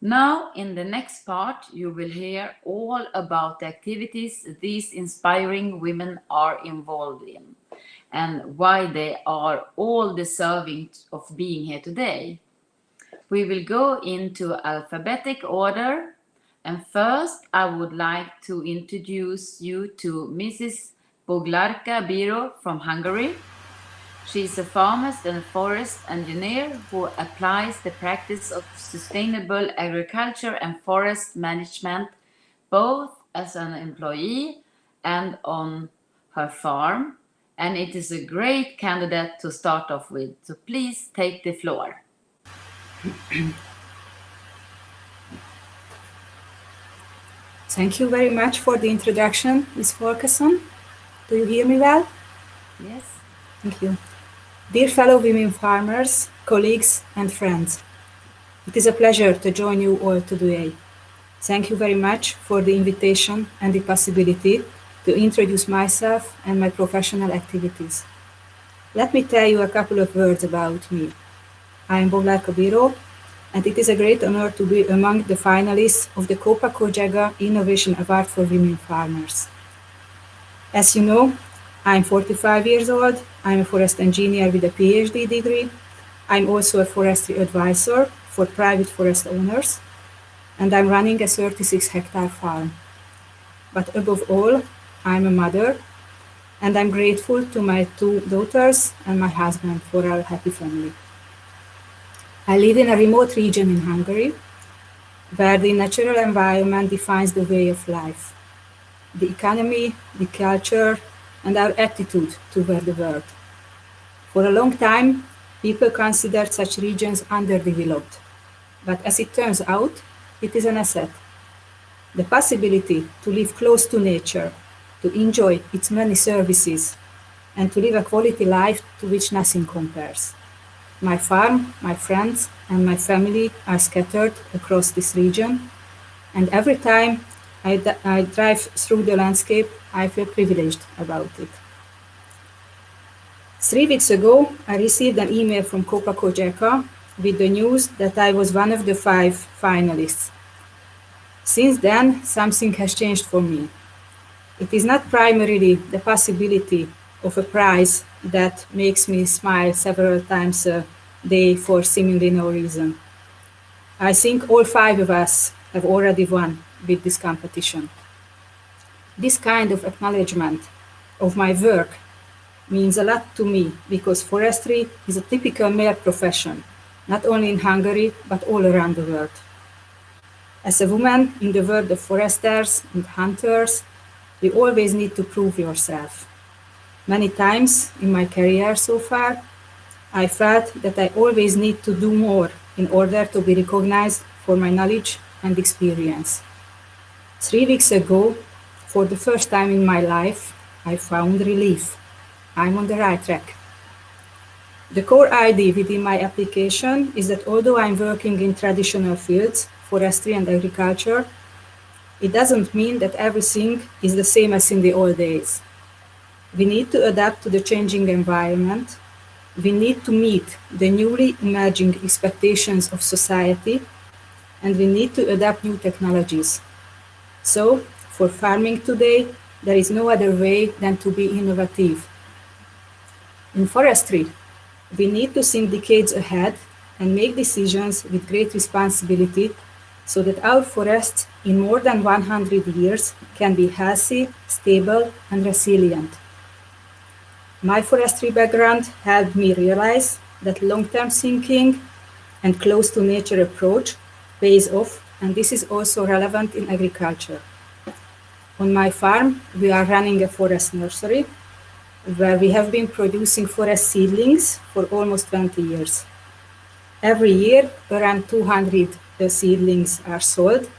Now, in the next part, you will hear all about the activities these inspiring women are involved in and why they are all deserving of being here today. We will go into alphabetic order, and first I would like to introduce you to Mrs. Boglarka Biro from Hungary. She is a pharmacist and forest engineer who applies the practice of sustainable agriculture and forest management both as an employee and on her farm, and it is a great candidate to start off with. So please take the floor. Thank you very much for the introduction, Ms. Folkesson. Do you hear me well? Yes. Thank you. Dear fellow women farmers, colleagues, and friends, it is a pleasure to join you all today. Thank you very much for the invitation and the possibility to introduce myself and my professional activities. Let me tell you a couple of words about me. I am Boglarka Biro, and it is a great honor to be among the finalists of the Kopa Kočega Innovation Award for Women Farmers. As you know, I'm 45 years old, I'm a forest engineer with a PhD degree, I'm also a forestry advisor for private forest owners, and I'm running a 36-hectare farm. But above all, I'm a mother, and I'm grateful to my 2 daughters and my husband for our happy family. I live in a remote region in Hungary, where the natural environment defines the way of life, the economy, the culture, and our attitude toward the world. For a long time, people considered such regions underdeveloped, but as it turns out, it is an asset. The possibility to live close to nature, to enjoy its many services, and to live a quality life to which nothing compares. My farm, my friends, and my family are scattered across this region, and every time I drive through the landscape, I feel privileged about it. 3 weeks ago, I received an email from Kopa Kočega with the news that I was one of the 5 finalists. Since then, something has changed for me. It is not primarily the possibility of a prize that makes me smile several times a day for seemingly no reason. I think all 5 of us have already won with this competition. This kind of acknowledgement of my work means a lot to me because forestry is a typical male profession, not only in Hungary, but all around the world. As a woman in the world of foresters and hunters, you always need to prove yourself. Many times in my career so far, I felt that I always need to do more in order to be recognized for my knowledge and experience. 3 weeks ago, for the first time in my life, I found relief. I'm on the right track. The core idea within my application is that although I'm working in traditional fields, forestry and agriculture, it doesn't mean that everything is the same as in the old days. We need to adapt to the changing environment. We need to meet the newly emerging expectations of society, and we need to adapt new technologies. So, for farming today, there is no other way than to be innovative. In forestry, we need to think decades ahead and make decisions with great responsibility so that our forests in more than 100 years can be healthy, stable, and resilient. My forestry background helped me realize that long-term thinking and close-to-nature approach pays off, and this is also relevant in agriculture. On my farm, we are running a forest nursery where we have been producing forest seedlings for almost 20 years. Every year, around 200 seedlings are sold,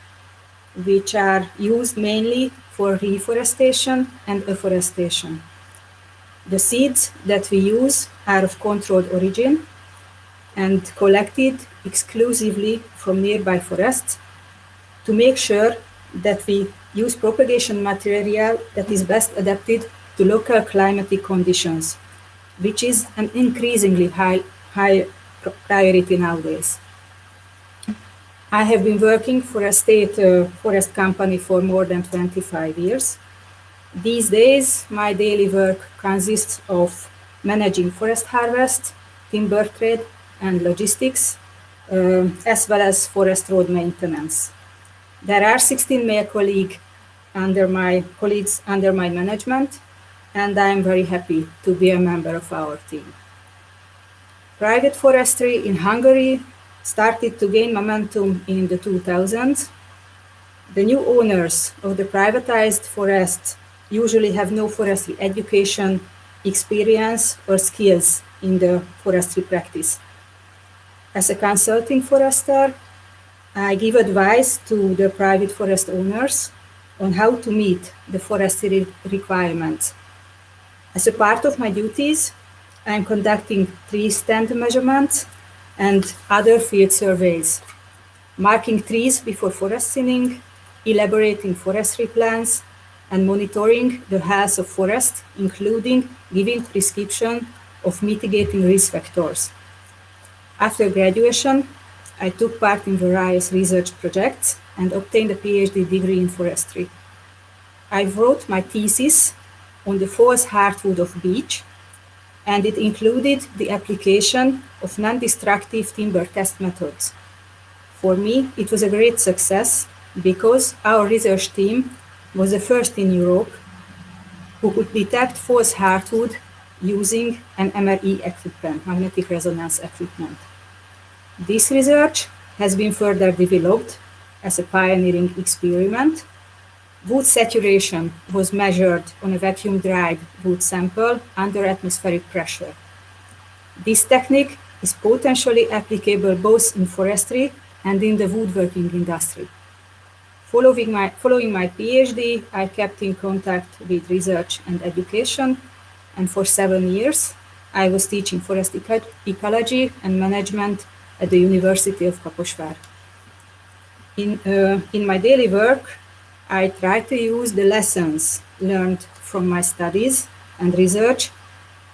which are used mainly for reforestation and afforestation. The seeds that we use are of controlled origin and collected exclusively from nearby forests to make sure that we use propagation material that is best adapted to local climatic conditions, which is an increasingly high priority nowadays. I have been working for a state forest company for more than 25 years. These days, my daily work consists of managing forest harvest, timber trade, and logistics, as well as forest road maintenance. There are 16 male colleagues under my management, and I am very happy to be a member of our team. Private forestry in Hungary started to gain momentum in the 2000s. The new owners of the privatized forests usually have no forestry education, experience, or skills in the forestry practice. As a consulting forester, I give advice to the private forest owners on how to meet the forestry requirements. As a part of my duties, I am conducting tree stand measurements and other field surveys, marking trees before forest thinning, elaborating forestry plans, and monitoring the health of forest, including giving prescription of mitigating risk factors. After graduation, I took part in various research projects and obtained a PhD degree in forestry. I wrote my thesis on the false hardwood of beech, and it included the application of non-destructive timber test methods. For me, it was a great success because our research team was the first in Europe who could detect false hardwood using an MRE equipment, magnetic resonance equipment. This research has been further developed as a pioneering experiment. Wood saturation was measured on a vacuum-dried wood sample under atmospheric pressure. This technique is potentially applicable both in forestry and in the woodworking industry. Following my PhD, I kept in contact with research and education, and for 7 years, I was teaching forest ecology and management at the University of Kaposvár. In my daily work, I try to use the lessons learned from my studies and research,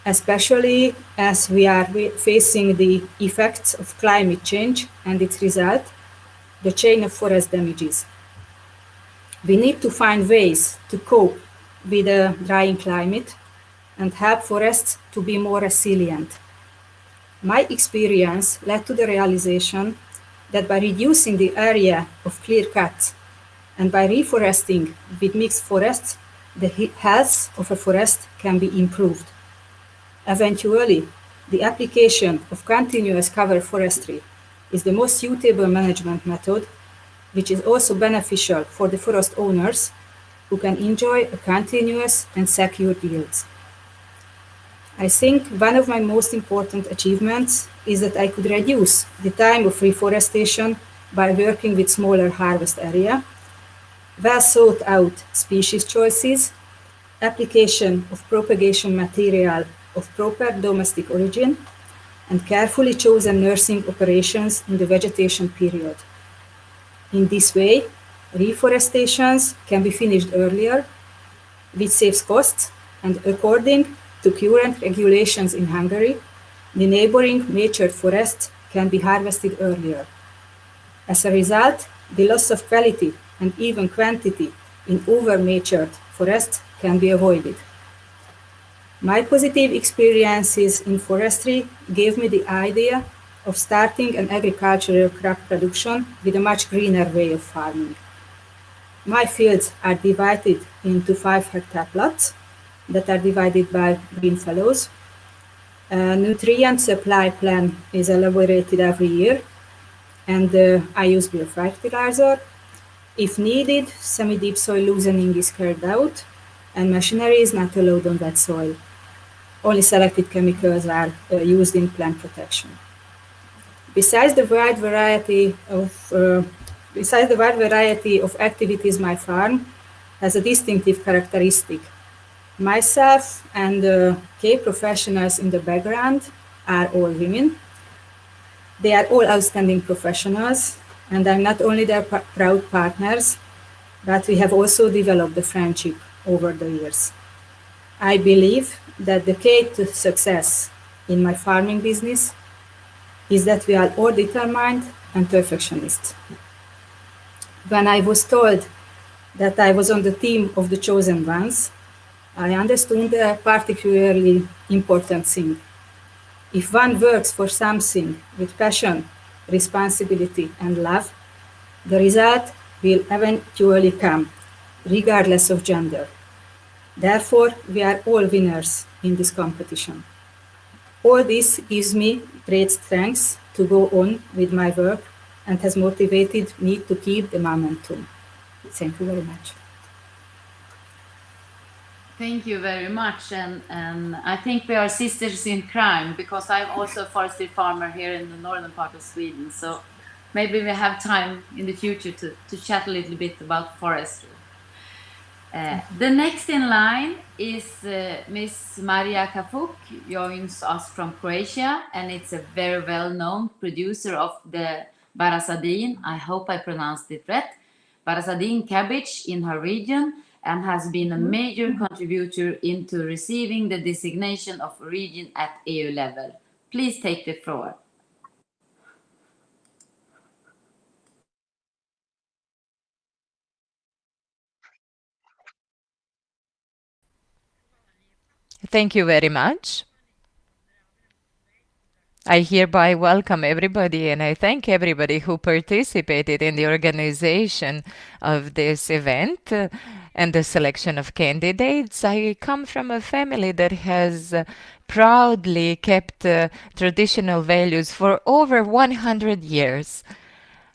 especially as we are facing the effects of climate change and its result, the chain of forest damages. We need to find ways to cope with a drying climate and help forests to be more resilient. My experience led to the realization that by reducing the area of clear cuts and by reforesting with mixed forests, the health of a forest can be improved. Eventually, the application of continuous cover forestry is the most suitable management method, which is also beneficial for the forest owners who can enjoy a continuous and secure yields. I think one of my most important achievements is that I could reduce the time of reforestation by working with smaller harvest area, well thought out species choices, application of propagation material of proper domestic origin, and carefully chosen nursing operations in the vegetation period. In this way, reforestations can be finished earlier, which saves costs, and according to current regulations in Hungary, the neighboring matured forest can be harvested earlier. As a result, the loss of quality and even quantity in over-matured forests can be avoided. My positive experiences in forestry gave me the idea of starting an agricultural crop production with a much greener way of farming. My fields are divided into 5-hectare plots that are divided by green fellows. A nutrient supply plan is elaborated every year, and I use biofertilizer. If needed, semi-deep soil loosening is carried out, and machinery is not allowed on wet soil. Only selected chemicals are used in plant protection. Besides the wide variety of activities, my farm has a distinctive characteristic. Myself and key professionals in the background are all women. They are all outstanding professionals, and I'm not only their proud partners, but we have also developed a friendship over the years. I believe that the key to success in my farming business is that we are all determined and perfectionist. When I was told that I was on the team of the chosen ones, I understood a particularly important thing. If one works for something with passion, responsibility, and love, the result will eventually come, regardless of gender. Therefore, we are all winners in this competition. All this gives me great strength to go on with my work and has motivated me to keep the momentum. Thank you very much. Thank you very much. And I think we are sisters in crime, because I'm also a forestry farmer here in the northern part of Sweden. So maybe we have time in the future to chat a little bit about forestry. The next in line is Miss Maria Kafuk, joins us from Croatia, and it's a very well-known producer of the Barasadin, I hope I pronounced it right, Barasadin cabbage in her region, and has been a major contributor into receiving the designation of origin at EU level. Please take the floor. Thank you very much. I hereby welcome everybody, and I thank everybody who participated in the organization of this event and the selection of candidates. I come from a family that has proudly kept traditional values for over 100 years.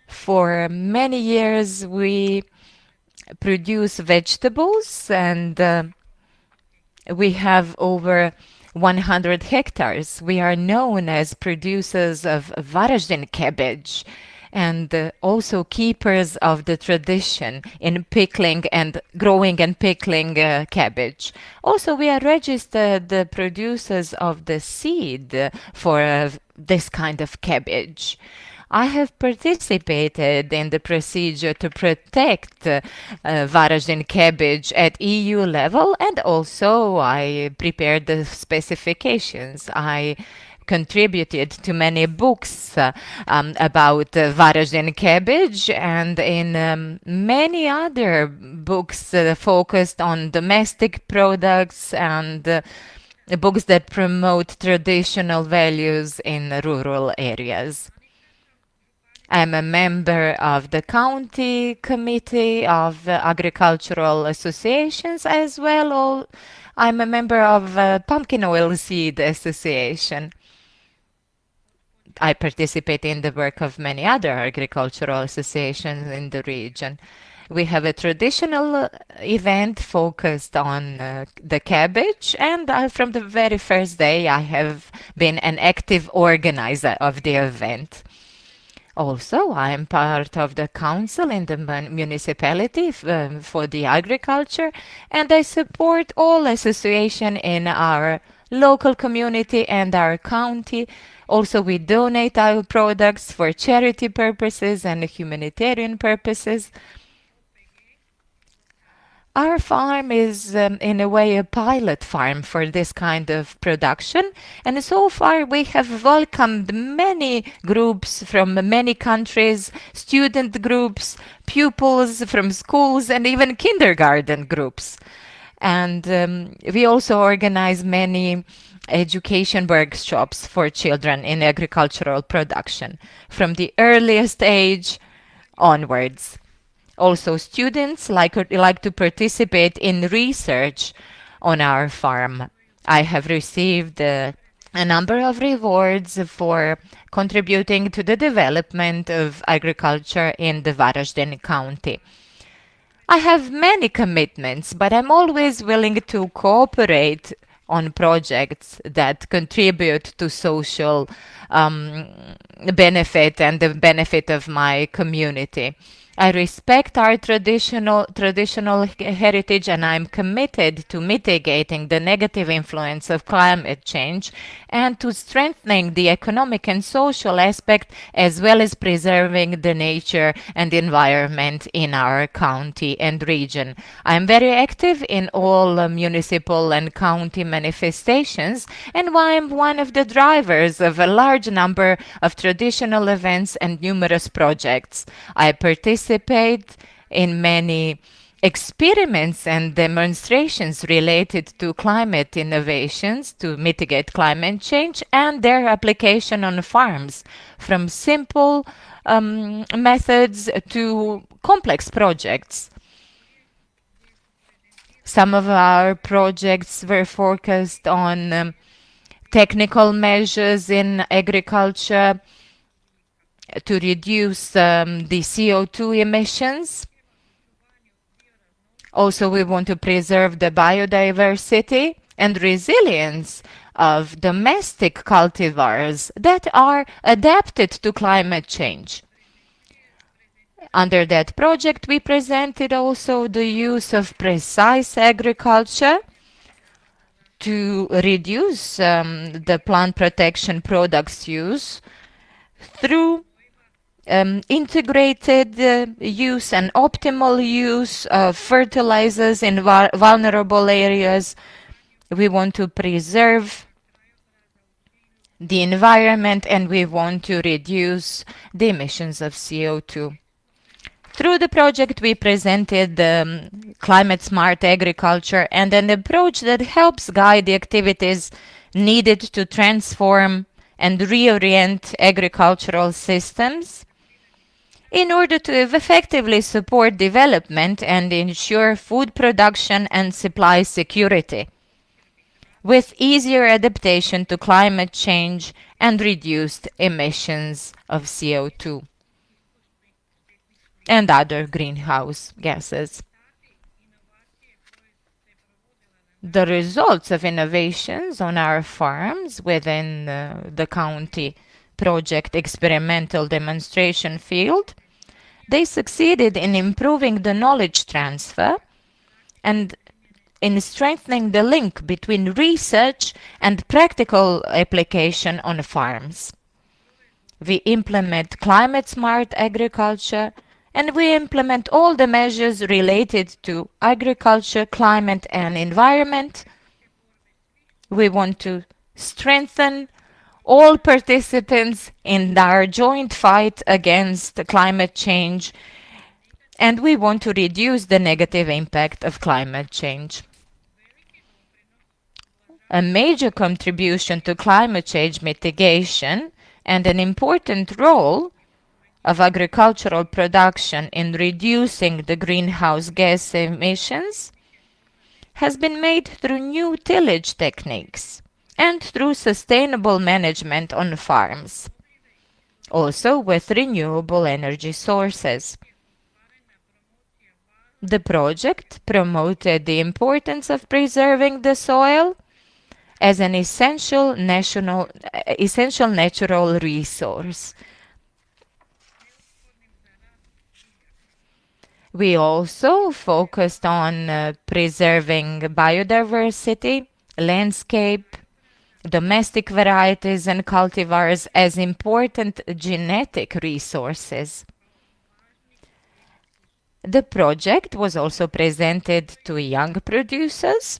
For many years, we produce vegetables, and we have over 100 hectares. We are known as producers of Varaždin cabbage, and also keepers of the tradition in pickling and growing and pickling cabbage. Also, we are registered producers of the seed for this kind of cabbage. I have participated in the procedure to protect Varaždin cabbage at EU level, and also I prepared the specifications. I contributed to many books about Varaždin cabbage, and in many other books focused on domestic products and books that promote traditional values in rural areas. I'm a member of the county committee of agricultural associations as well. I'm a member of Pumpkin Oil Seed Association. I participate in the work of many other agricultural associations in the region. We have a traditional event focused on the cabbage, and from the very first day I have been an active organizer of the event. Also, I am part of the council in the municipality for the agriculture, and I support all associations in our local community and our county. Also, we donate our products for charity purposes and humanitarian purposes. Our farm is, in a way, a pilot farm for this kind of production. And so far, we have welcomed many groups from many countries, student groups, pupils from schools, and even kindergarten groups. And we also organize many education workshops for children in agricultural production from the earliest age onwards. Also, students like to participate in research on our farm. I have received a number of rewards for contributing to the development of agriculture in the Varaždin county. I have many commitments, but I'm always willing to cooperate on projects that contribute to social benefit and the benefit of my community. I respect our traditional heritage, and I'm committed to mitigating the negative influence of climate change and to strengthening the economic and social aspect, as well as preserving the nature and environment in our county and region. I'm very active in all municipal and county manifestations, and I'm one of the drivers of a large number of traditional events and numerous projects. I participate in many experiments and demonstrations related to climate innovations to mitigate climate change and their application on farms, from simple methods to complex projects. Some of our projects were focused on technical measures in agriculture to reduce the CO2 emissions. Also, we want to preserve the biodiversity and resilience of domestic cultivars that are adapted to climate change. Under that project, we presented also the use of precise agriculture to reduce the plant protection products use through integrated use and optimal use of fertilizers in vulnerable areas. We want to preserve the environment, and we want to reduce the emissions of CO2. Through the project, we presented climate smart agriculture and an approach that helps guide the activities needed to transform and reorient agricultural systems in order to effectively support development and ensure food production and supply security, with easier adaptation to climate change and reduced emissions of CO2 and other greenhouse gases. The results of innovations on our farms within the county project experimental demonstration field, they succeeded in improving the knowledge transfer and in strengthening the link between research and practical application on farms. We implement climate smart agriculture, and we implement all the measures related to agriculture, climate, and environment. We want to strengthen all participants in our joint fight against climate change, and we want to reduce the negative impact of climate change. A major contribution to climate change mitigation and an important role of agricultural production in reducing the greenhouse gas emissions has been made through new tillage techniques and through sustainable management on farms, also with renewable energy sources. The project promoted the importance of preserving the soil as an essential natural resource. We also focused on preserving biodiversity, landscape, domestic varieties and cultivars as important genetic resources. The project was also presented to young producers,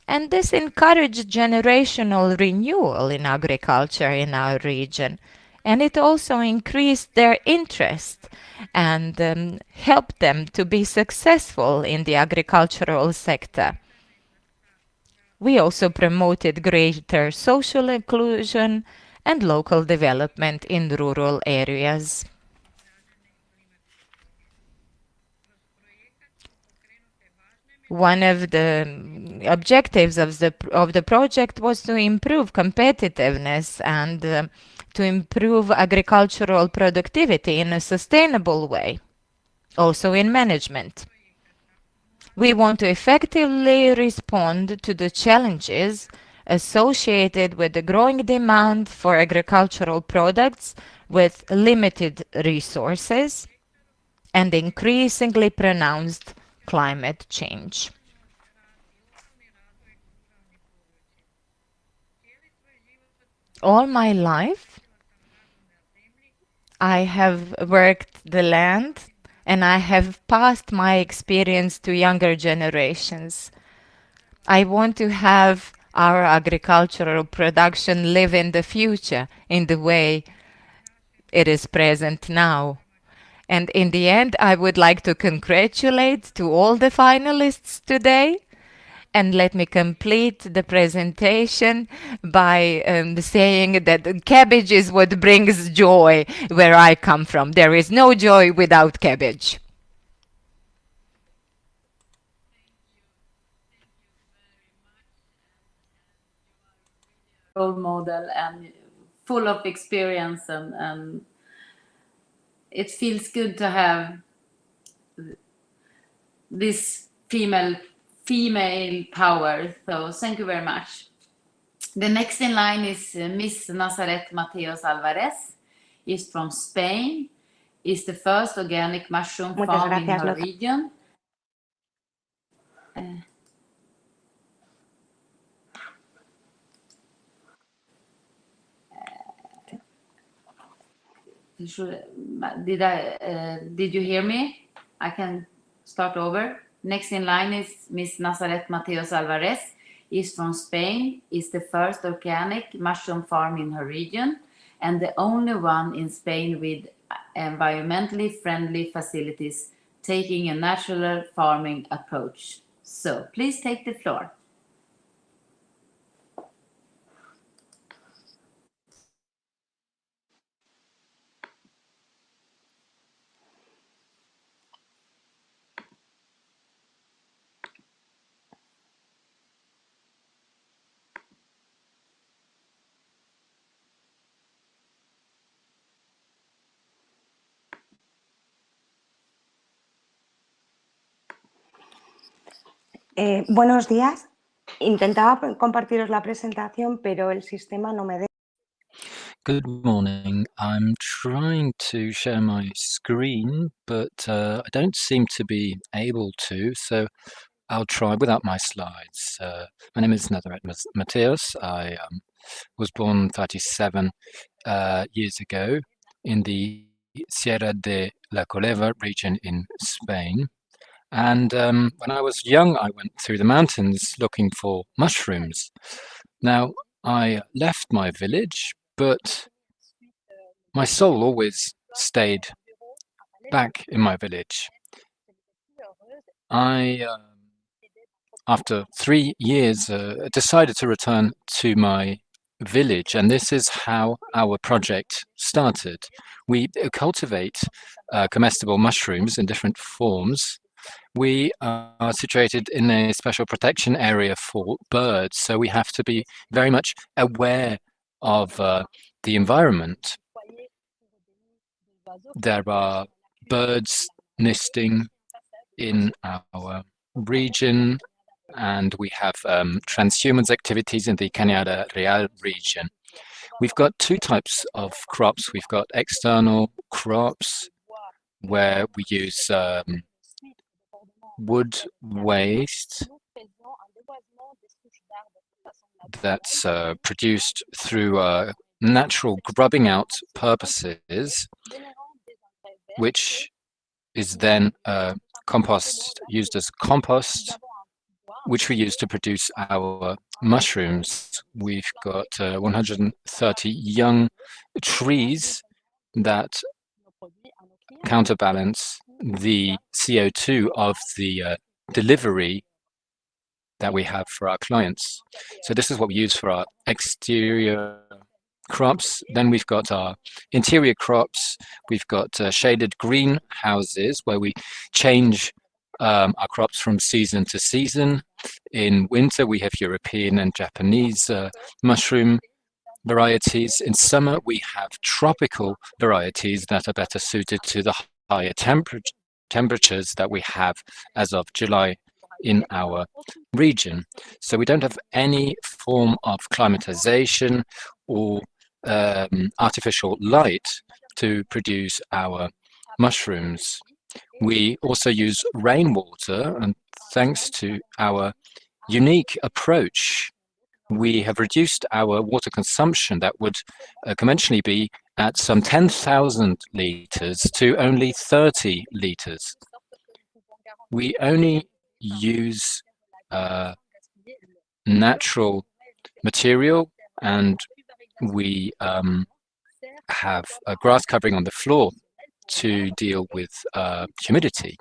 and this encouraged generational renewal in agriculture in our region. And it also increased their interest and helped them to be successful in the agricultural sector. We also promoted greater social inclusion and local development in rural areas. One of the objectives of the project was to improve competitiveness and to improve agricultural productivity in a sustainable way, also in management. We want to effectively respond to the challenges associated with the growing demand for agricultural products with limited resources and increasingly pronounced climate change. All my life, I have worked the land and I have passed my experience to younger generations. I want to have our agricultural production live in the future in the way it is present now. And in the end, I would like to congratulate to all the finalists today. And let me complete the presentation by saying that cabbage is what brings joy where I come from. There is no joy without cabbage. Role model and full of experience, and it feels good to have this female power. So thank you very much. The next in line is Miss Nazaret Mateos Alvarez. Is from Spain. Is the first organic mushroom farm in her region. Did you hear me? I can start over. Next in line is Miss Nazaret Mateos Alvarez. Is from Spain. Is the first organic mushroom farm in her region and the only one in Spain with environmentally friendly facilities taking a natural farming approach. So please take the floor. Buenos días. Intentaba compartiros la presentación, pero el sistema no me deja. Good morning. I'm trying to share my screen, but I don't seem to be able to, so I'll try without my slides. My name is Nazaret Mateos. I was born 37 years ago in the Sierra de la Culebra region in Spain. And when I was young, I went through the mountains looking for mushrooms. Now, I left my village, but my soul always stayed back in my village. I, after 3 years, decided to return to my village, and this is how our project started. We cultivate comestible mushrooms in different forms. We are situated in a special protection area for birds, so we have to be very much aware of the environment. There are birds nesting in our region, and we have transhumance activities in the Cañada Real region. We've got 2 types of crops. We've got external crops where we use wood waste that's produced through natural grubbing out purposes, which is then used as compost, which we use to produce our mushrooms. We've got 130 young trees that counterbalance the CO2 of the delivery that we have for our clients. So this is what we use for our exterior crops. Then we've got our interior crops. We've got shaded greenhouses where we change our crops from season to season. In winter, we have European and Japanese mushroom varieties. In summer, we have tropical varieties that are better suited to the higher temperatures that we have as of July in our region. So we don't have any form of climatization or artificial light to produce our mushrooms. We also use rainwater, and thanks to our unique approach, we have reduced our water consumption that would conventionally be at some 10,000 liters to only 30 liters. We only use natural material, and we have a grass covering on the floor to deal with humidity.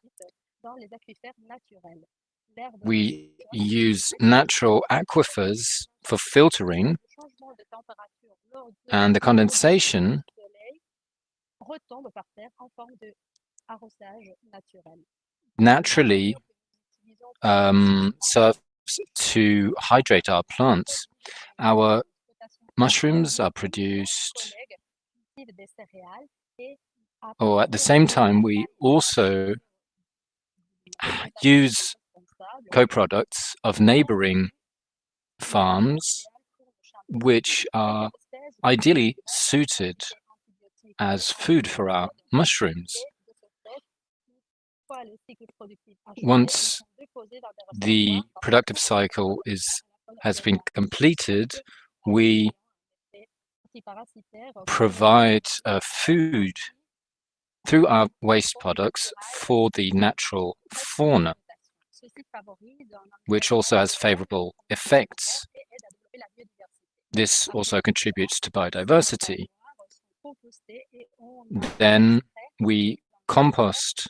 We use natural aquifers for filtering, and the condensation naturally serves to hydrate our plants. Our mushrooms are produced, or at the same time, we also use co-products of neighboring farms, which are ideally suited as food for our mushrooms. Once the productive cycle has been completed, we provide food through our waste products for the natural fauna, which also has favorable effects. This also contributes to biodiversity. Then we compost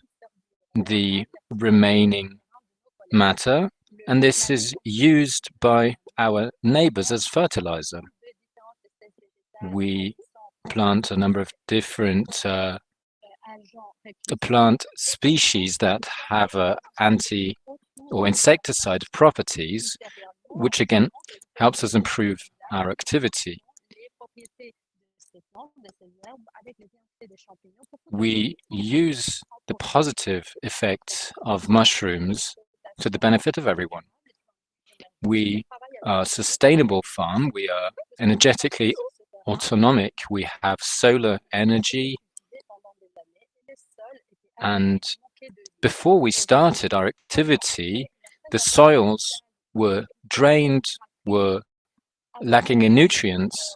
the remaining matter, and this is used by our neighbors as fertilizer. We plant a number of different plant species that have anti or insecticide properties, which again helps us improve our activity. We use the positive effects of mushrooms to the benefit of everyone. We are a sustainable farm. We are energetically autonomic. We have solar energy. And before we started our activity, the soils were drained, were lacking in nutrients.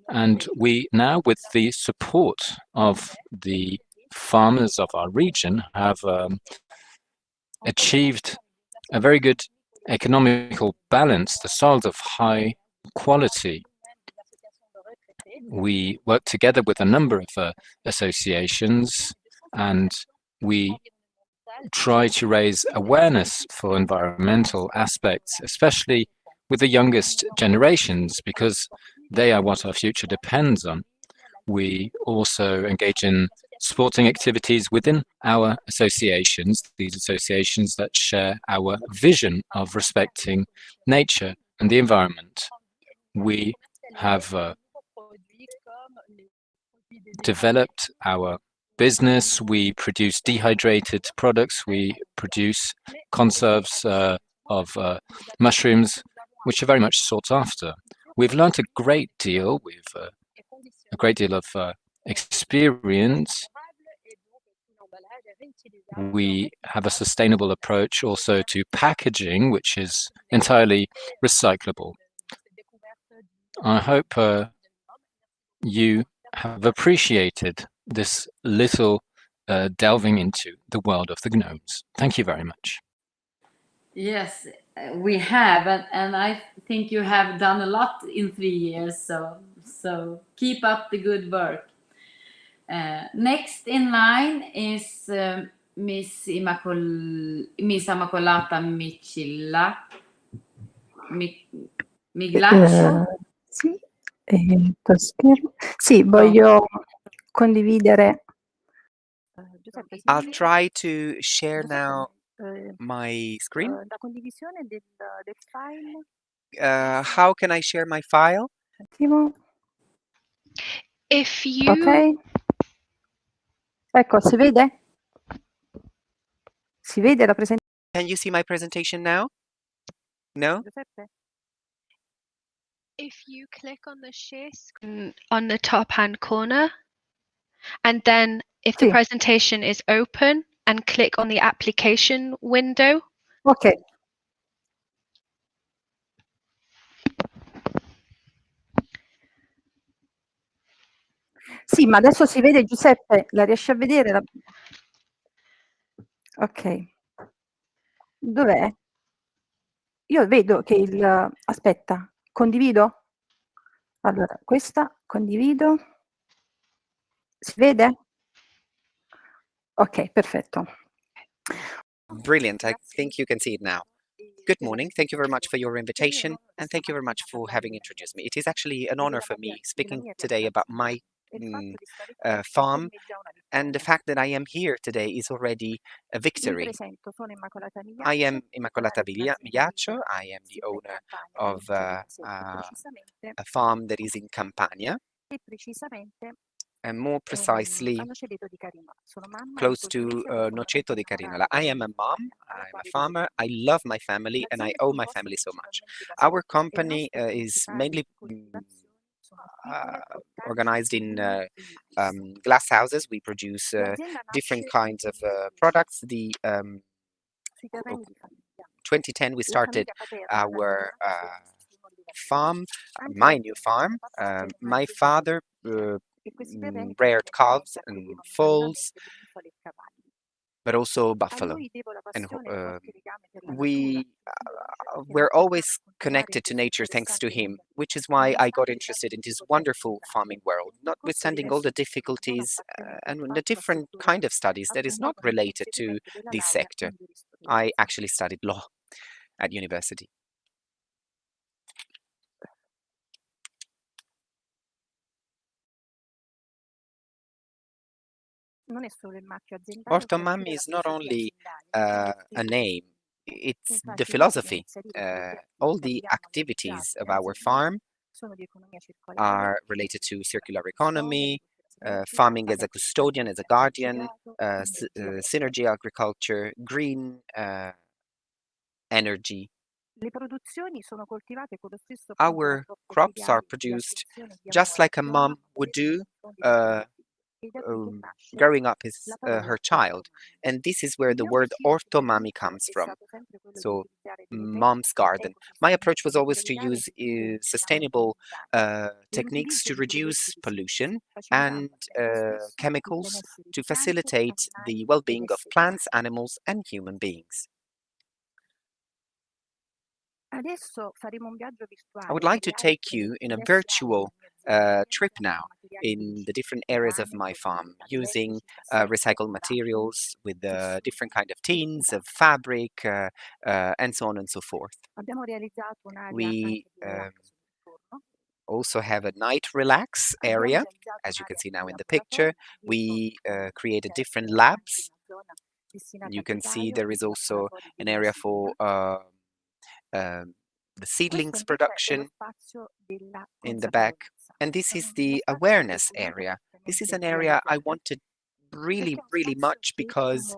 And we now, with the support of the farmers of our region, have achieved a very good economical balance, the soils of high quality. We work together with a number of associations, and we try to raise awareness for environmental aspects, especially with the youngest generations, because they are what our future depends on. We also engage in sporting activities within our associations, these associations that share our vision of respecting nature and the environment. We have developed our business. We produce dehydrated products. We produce conserves of mushrooms, which are very much sought after. We've learned a great deal. We've a great deal of experience. We have a sustainable approach also to packaging, which is entirely recyclable. I hope you have appreciated this little delving into the world of the gnomes. Thank you very much. Yes, we have, and I think you have done a lot in 3 years, so keep up the good work. Next in line is Miss Immacolata Miglaccio. Sì, sì, voglio condividere. I'll try to share now my screen. How can I share my file? If you... Ok. Ecco, si vede? Si vede la presentazione? Can you see my presentation now? No? If you click on the share screen on the top hand corner, and then if the Sì. presentation is open and click on the application window. Ok. Sì, ma adesso si vede Giuseppe, la riesci a vedere? Ok. Dov'è? Io vedo che aspetta, condivido? Allora, questa condivido. Si vede? Ok, perfetto. Brilliant. I think you can see it now. Good morning. Thank you very much for your invitation, and thank you very much for having introduced me. It is actually an honor for me speaking today about my farm, and the fact that I am here today is already a victory. I am Immacolata Migliaccio. I am the owner of a farm that is in Campania, and more precisely close to Noceto di Carinola. I am a mom, I'm a farmer, I love my family, and I owe my family so much. Our company is mainly organized in glass houses. We produce different kinds of products. The 2010 we started our farm, my new farm. My father reared calves and foals, but also buffalo. And we're always connected to nature thanks to him, which is why I got interested in this wonderful farming world, notwithstanding all the difficulties and the different kind of studies that is not related to this sector. I actually studied law at university. Ortomami is not only a name, it's the philosophy. All the activities of our farm are related to circular economy, farming as a custodian, as a guardian, synergy agriculture, green energy. Our crops are produced just like a mom would do growing up her child, and this is where the word ortomami comes from, so mom's garden. My approach was always to use sustainable techniques to reduce pollution and chemicals to facilitate the well-being of plants, animals, and human beings. I would like to take you in a virtual trip now in the different areas of my farm, using recycled materials with different kind of tins of fabric and so on and so forth. We also have a night relax area, as you can see now in the picture. We created different labs. You can see there is also an area for the seedlings production in the back, and this is the awareness area. This is an area I wanted really much because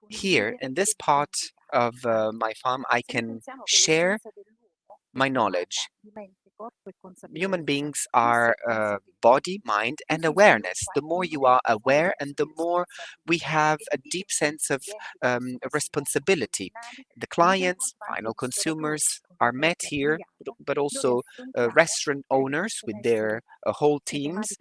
here in this part of my farm I can share my knowledge. Human beings are body, mind, and awareness. The more you are aware, and the more we have a deep sense of responsibility. The clients, final consumers, are met here, but also restaurant owners with their whole teams,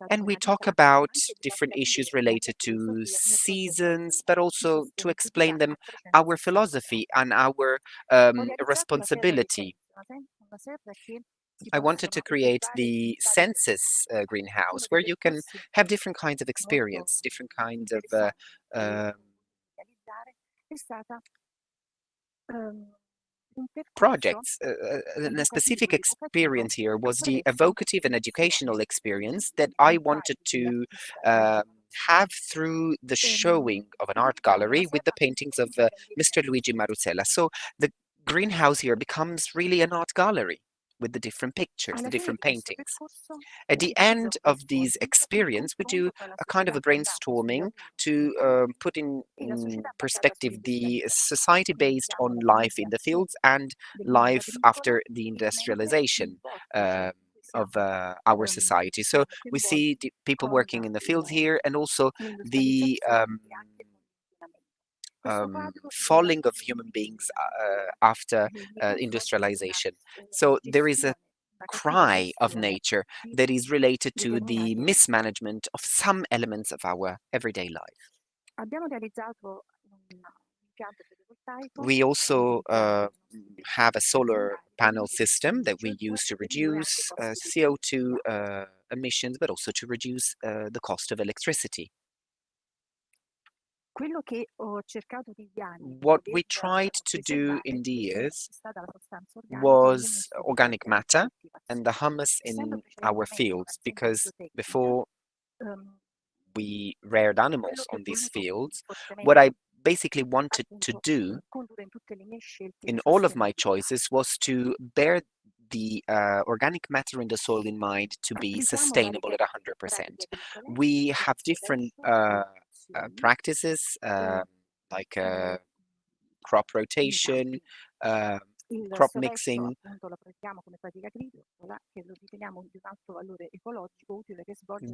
and we talk about different issues related to seasons, but also to explain them our philosophy and our responsibility. I wanted to create the Senses greenhouse, where you can have different kinds of experience, different kinds of projects. A specific experience here was the evocative and educational experience that I wanted to have through the showing of an art gallery with the paintings of Mr. Luigi Marusella. So the greenhouse here becomes really an art gallery. with the different pictures, the different paintings. At the end of this experience, we do a kind of a brainstorming to put in perspective the society based on life in the fields and life after the industrialization of our society. So we see the people working in the fields here, and also the falling of human beings after industrialization. So there is a cry of nature that is related to the mismanagement of some elements of our everyday life. We also have a solar panel system that we use to reduce CO2 emissions, but also to reduce the cost of electricity. What we tried to do in the years was organic matter and the humus in our fields, because before we reared animals on these fields, what I basically wanted to do in all of my choices was to bear the organic matter in the soil in mind to be sustainable at 100%. We have different practices like crop rotation, crop mixing.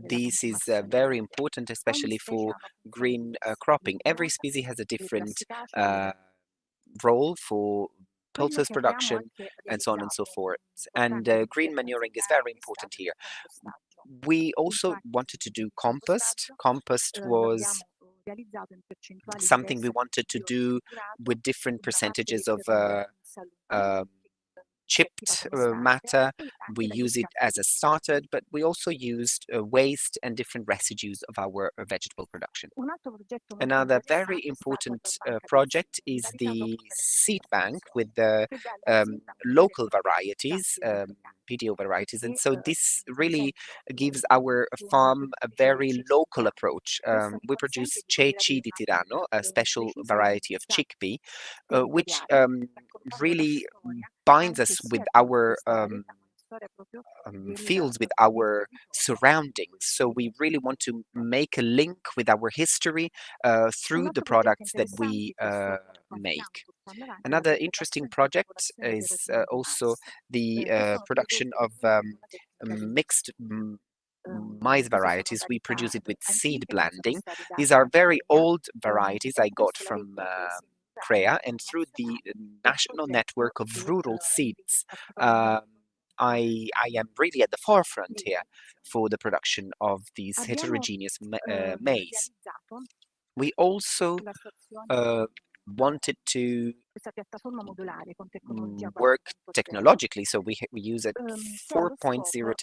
This is very important, especially for green cropping. Every species has a different role for pulses production and so on and so forth. And green manuring is very important here. We also wanted to do compost. Compost was something we wanted to do with different percentages of chipped matter. We use it as a starter, but we also used waste and different residues of our vegetable production. Another very important project is the seed bank with the local varieties, PDO varieties, and so this really gives our farm a very local approach. We produce Ceci di Tirano, a special variety of chickpea, which really binds us with our fields, with our surroundings. So we really want to make a link with our history through the products that we make. Another interesting project is also the production of mixed maize varieties. We produce it with seed blending. These are very old varieties I got from CREA, and through the National Network of Rural Seeds, I am really at the forefront here for the production of these heterogeneous maize. We also wanted to work technologically, so we use a 4.0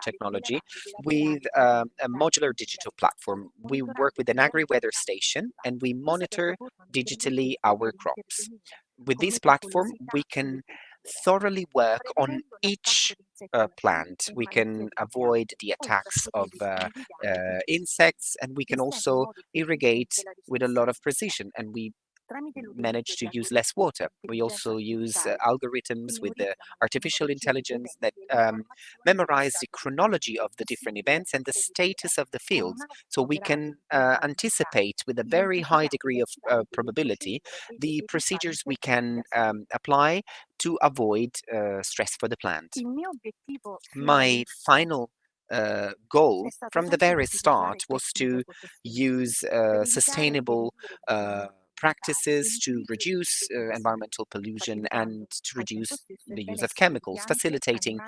technology with a modular digital platform. We work with an agri-weather station and we monitor digitally our crops. With this platform, we can thoroughly work on each plant. We can avoid the attacks of insects, and we can also irrigate with a lot of precision, and we manage to use less water. We also use algorithms with the artificial intelligence that memorize the chronology of the different events and the status of the fields, so we can anticipate with a very high degree of probability the procedures we can apply to avoid stress for the plant. My final goal from the very start was to use sustainable practices to reduce environmental pollution and to reduce the use of chemicals, facilitating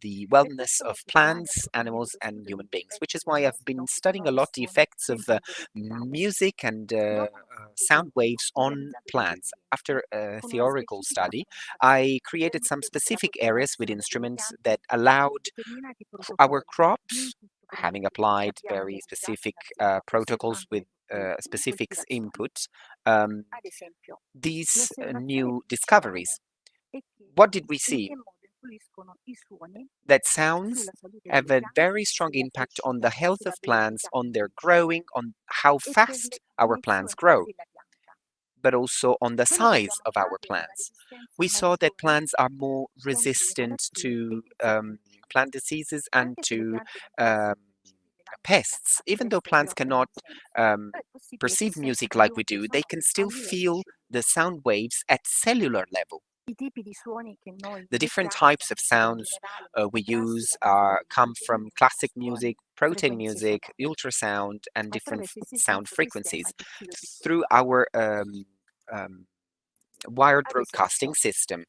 the wellness of plants, animals, and human beings, which is why I've been studying a lot the effects of music and sound waves on plants. After a theoretical study, I created some specific areas with instruments that allowed our crops, having applied very specific protocols with specifics input, these new discoveries. What did we see? That sounds have a very strong impact on the health of plants, on their growing, on how fast our plants grow. but also on the size of our plants. We saw that plants are more resistant to plant diseases and to pests. Even though plants cannot perceive music like we do, they can still feel the sound waves at cellular level. The different types of sounds we use come from classic music, protein music, ultrasound, and different sound frequencies through our wired broadcasting system.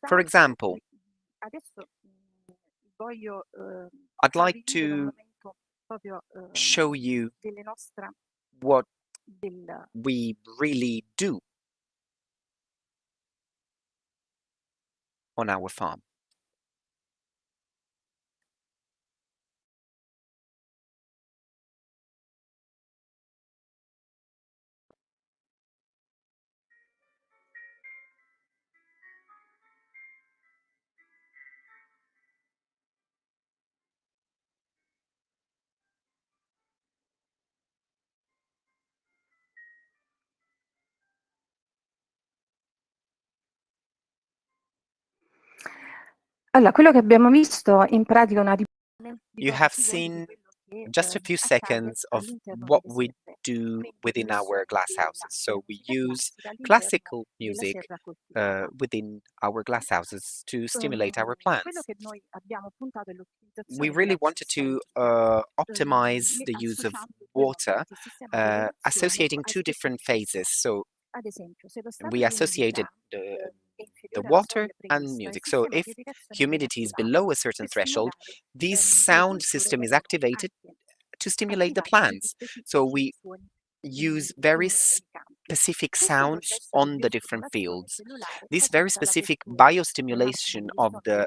For example, I'd like to show you what we really do on our farm. Allora, quello che abbiamo visto in pratica è una You have seen just a few seconds of what we do within our glass houses. So we use classical music within our glass houses to stimulate our plants. We really wanted to optimize the use of water, associating two different phases. So we associated the water and music. So if humidity is below a certain threshold, this sound system is activated to stimulate the plants. So we use very specific sounds on the different fields. This very specific biostimulation of the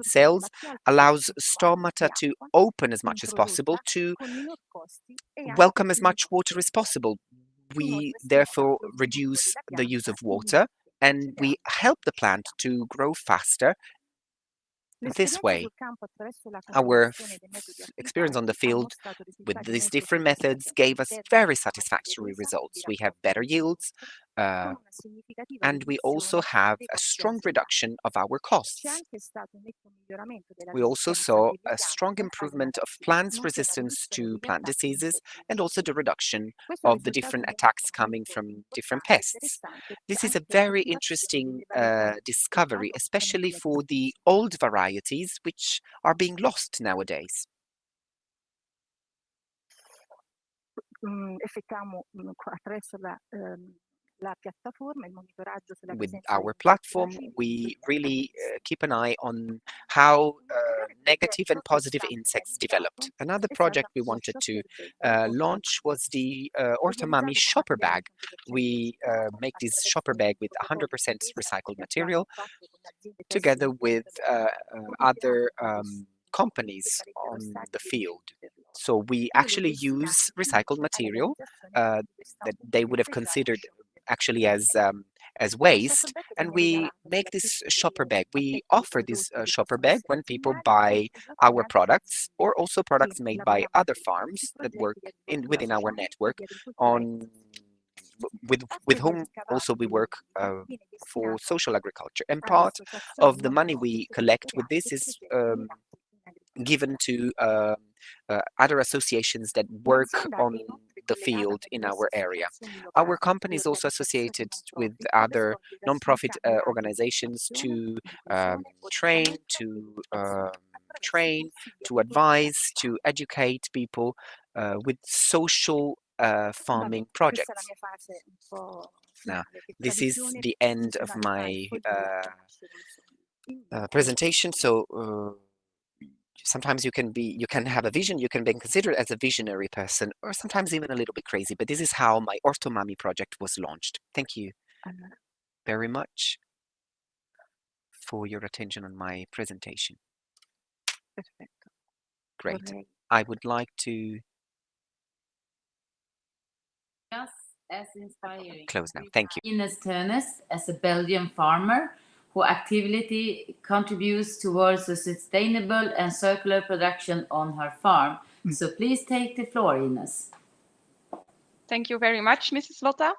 cells allows stomata to open as much as possible to welcome as much water as possible. We therefore reduce the use of water and we help the plant to grow faster. This way, our experience on the field with these different methods gave us very satisfactory results. We have better yields, and we also have a strong reduction of our costs. We also saw a strong improvement of plants' resistance to plant diseases and also the reduction of the different attacks coming from different pests. This is a very interesting discovery, especially for the old varieties which are being lost nowadays. With our platform, we really keep an eye on how negative and positive insects developed. Another project we wanted to launch was the Orthomami shopper bag. We make this shopper bag with 100% recycled material together with other companies on the field. So we actually use recycled material that they would have considered actually as waste, and we make this shopper bag. We offer this shopper bag when people buy our products or also products made by other farms that work within our network with whom also we work for social agriculture. And part of the money we collect with this is given to other associations that work on the field in our area. Our company is also associated with other non-profit organizations to train, to advise, to educate people with social farming projects. Now, this is the end of my presentation. So sometimes you can have a vision, you can be considered as a visionary person, or sometimes even a little bit crazy. But this is how my Orthomami project was launched. Thank you very much for your attention on my presentation. Great. I would like to As inspiring. Close now. Thank you. Ines Tönnes, as a Belgian farmer who actively contributes towards a sustainable and circular production on her farm. So please take the floor, Ines. Thank you very much, Mrs. Lotta.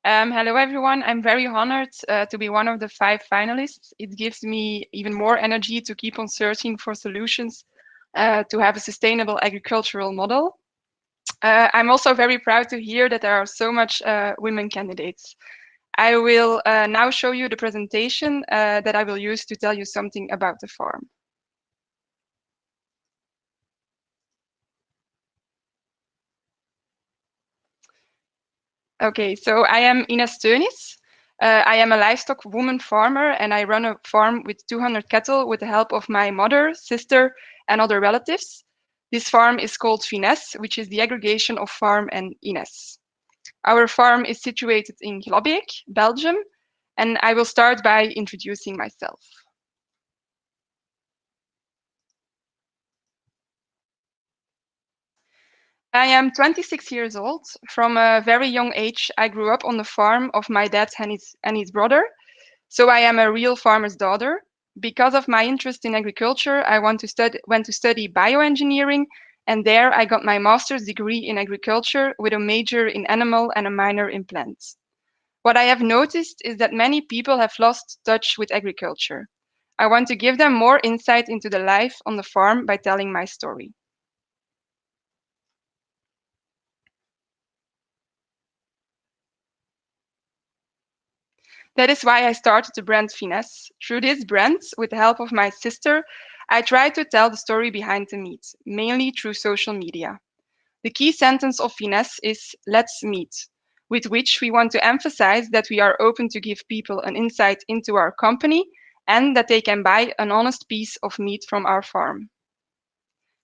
Hello, everyone. I'm very honored to be one of the 5 finalists. It gives me even more energy to keep on searching for solutions to have a sustainable agricultural model. I'm also very proud to hear that there are so much women candidates. I will now show you the presentation that I will use to tell you something about the farm. Okay, so I am Ines Teunis. I am a livestock woman farmer and I run a farm with 200 cattle with the help of my mother, sister, and other relatives. This farm is called Finesse, which is the aggregation of farm and Ines. Our farm is situated in Glabbeek, Belgium, and I will start by introducing myself. I am 26 years old. From a very young age, I grew up on the farm of my dad and his brother. So I am a real farmer's daughter. Because of my interest in agriculture, I went to study bioengineering, and there I got my master's degree in agriculture with a major in animal and a minor in plants. What I have noticed is that many people have lost touch with agriculture. I want to give them more insight into the life on the farm by telling my story. That is why I started the brand Finesse. Through this brand, with the help of my sister, I try to tell the story behind the meat, mainly through social media. The key sentence of Finesse is "Let's meet," with which we want to emphasize that we are open to give people an insight into our company and that they can buy an honest piece of meat from our farm.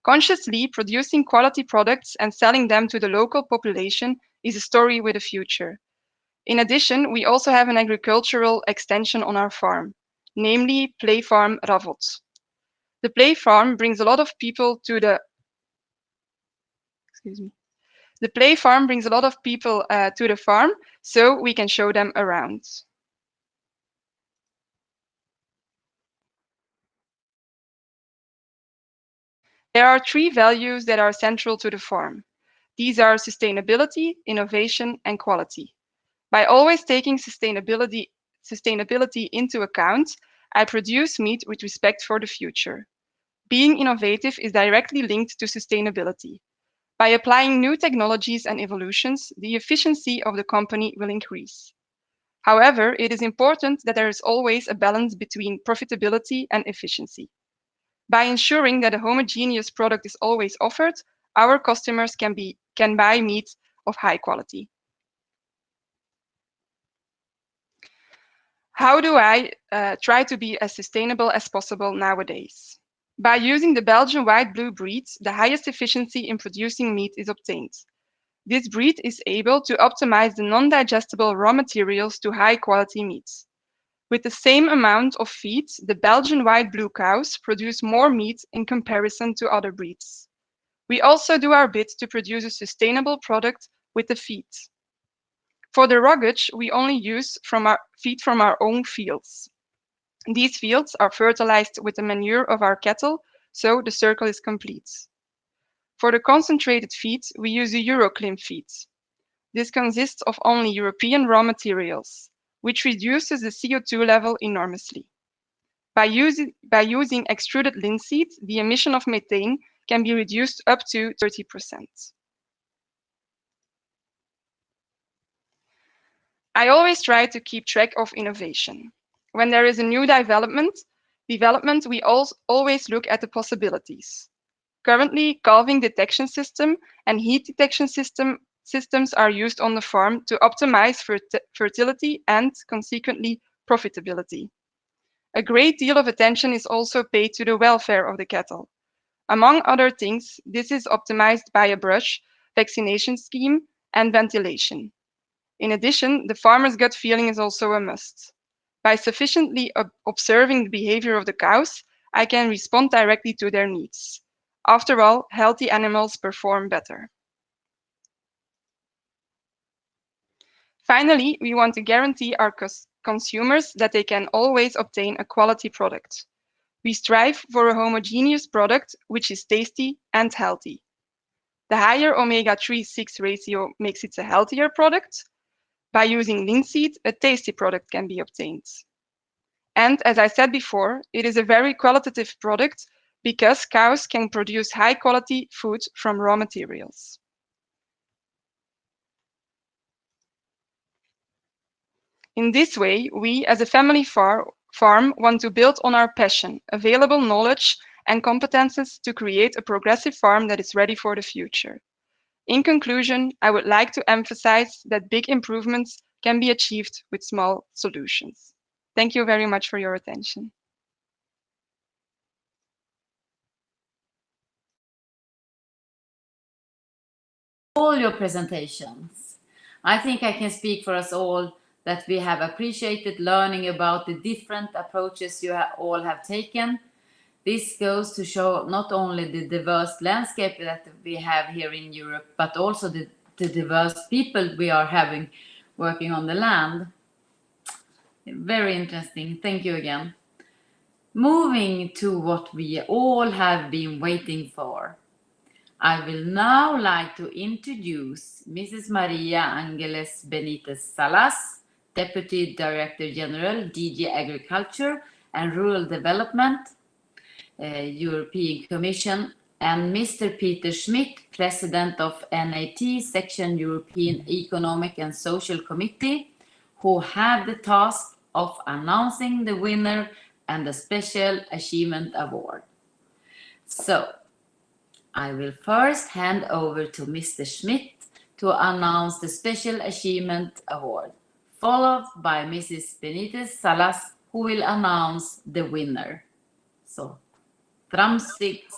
Consciously producing quality products and selling them to the local population is a story with a future. In addition, we also have an agricultural extension on our farm, namely Play Farm Ravot. The Play Farm brings a lot of people to the The Play Farm brings a lot of people to the farm, so we can show them around. There are 3 values that are central to the farm. These are sustainability, innovation, and quality. By always taking sustainability into account, I produce meat with respect for the future. Being innovative is directly linked to sustainability. By applying new technologies and evolutions, the efficiency of the company will increase. However, it is important that there is always a balance between profitability and efficiency. By ensuring that a homogeneous product is always offered, our customers can buy meat of high quality. How do I try to be as sustainable as possible nowadays? By using the Belgian white-blue breed, the highest efficiency in producing meat is obtained. This breed is able to optimize the non-digestible raw materials to high-quality meats. With the same amount of feed, the Belgian white-blue cows produce more meat in comparison to other breeds. We also do our bit to produce a sustainable product with the feed. For the ruggage, we only use feed from our own fields. These fields are fertilized with the manure of our cattle, so the circle is complete. For the concentrated feed, we use a Euroclim feed. This consists of only European raw materials, which reduces the CO2 level enormously. By using extruded linseed, the emission of methane can be reduced up to 30%. I always try to keep track of innovation. When there is a new development, we always look at the possibilities. Currently, calving detection system and heat detection systems are used on the farm to optimize fertility and, consequently, profitability. A great deal of attention is also paid to the welfare of the cattle. Among other things, this is optimized by a brush, vaccination scheme, and ventilation. In addition, the farmer's gut feeling is also a must. By sufficiently observing the behavior of the cows, I can respond directly to their needs. After all, healthy animals perform better. Finally, we want to guarantee our consumers that they can always obtain a quality product. We strive for a homogeneous product which is tasty and healthy. The higher omega-3/6 ratio makes it a healthier product. By using linseed, a tasty product can be obtained. And as I said before, it is a very qualitative product because cows can produce high quality food from raw materials. In this way, we as a family farm want to build on our passion, available knowledge and competences to create a progressive farm that is ready for the future. In conclusion, I would like to emphasize that big improvements can be achieved with small solutions. Thank you very much for your attention. All your presentations. I think I can speak for us all that we have appreciated learning about the different approaches you all have taken. This goes to show not only the diverse landscape that we have here in Europe, but also the diverse people we are having working on the land. Very interesting. Thank you again. Moving to what we all have been waiting for. I will now like to introduce Mrs. Maria Angeles Benitez Salas, Deputy Director General, DG Agriculture and Rural Development, European Commission, and Mr. Peter Schmidt, President of NAT Section European Economic and Social Committee, who have the task of announcing the winner and the Special Achievement Award. So, I will first hand over to Mr. Schmidt to announce the Special Achievement Award, followed by Mrs. Benitez Salas, who will announce the winner. So, drumsticks.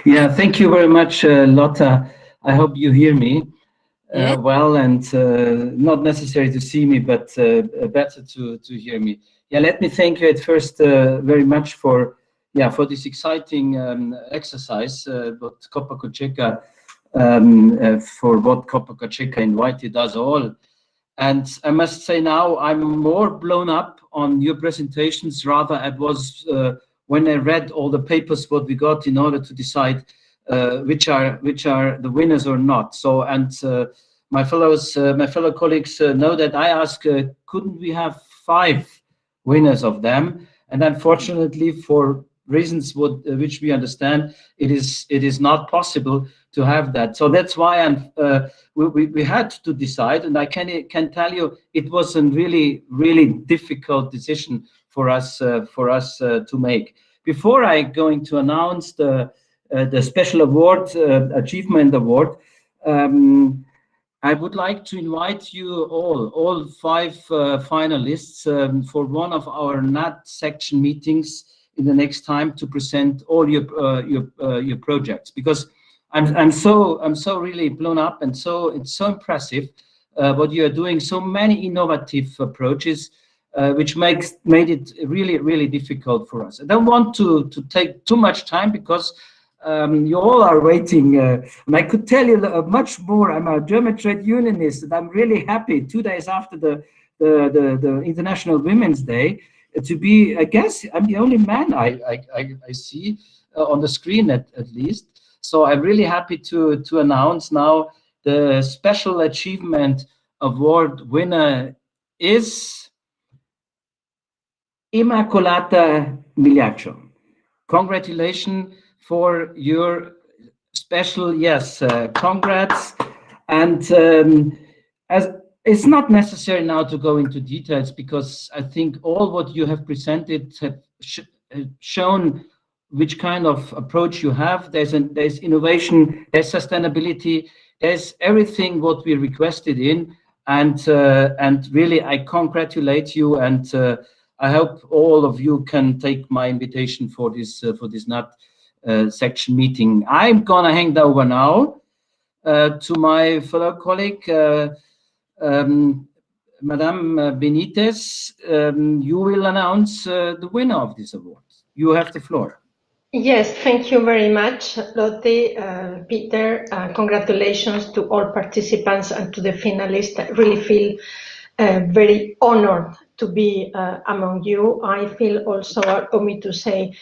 Yeah, thank you very much, Lotta. I hope you hear me well, and not necessary to see me, but better to hear me. Yeah, let me thank you at first very much for this exciting exercise, what Copa Cogeca invited us all. And I must say now I'm more blown up on your presentations rather I was when I read all the papers what we got in order to decide which are the winners or not. So my fellow colleagues know that I asked couldn't we have 5 winners of them, and unfortunately for reasons which we understand it is not possible to have that. So that's why we had to decide, and I can tell you it was a really difficult decision for us to make. Before I going to announce the special award, achievement award, I would like to invite you all 5 finalists for one of our NAT section meetings in the next time to present all your projects, because I'm so really blown up, and so it's so impressive what you are doing. So many innovative approaches, which made it really difficult for us. I don't want to take too much time because you all are waiting, and I could tell you much more. I'm a German trade unionist, and I'm really happy 2 days after the International Women's Day to be. I guess I'm the only man I see on the screen at least. So I'm really happy to announce now the Special Achievement Award winner is Immacolata Migliaccio. Congratulations for your special, congrats. And as it's not necessary now to go into details, because I think all what you have presented have shown which kind of approach you have. There's innovation, there's sustainability, there's everything what we requested in, and really I congratulate you, and I hope all of you can take my invitation for this NAT section meeting. I'm gonna hand over now to my fellow colleague, Madame Benitez. You will announce the winner of this award. You have the floor. Yes, thank you very much, Lotte, Peter. Congratulations to all participants and to the finalists. I really feel very honored to be among you. I feel also, for me to say,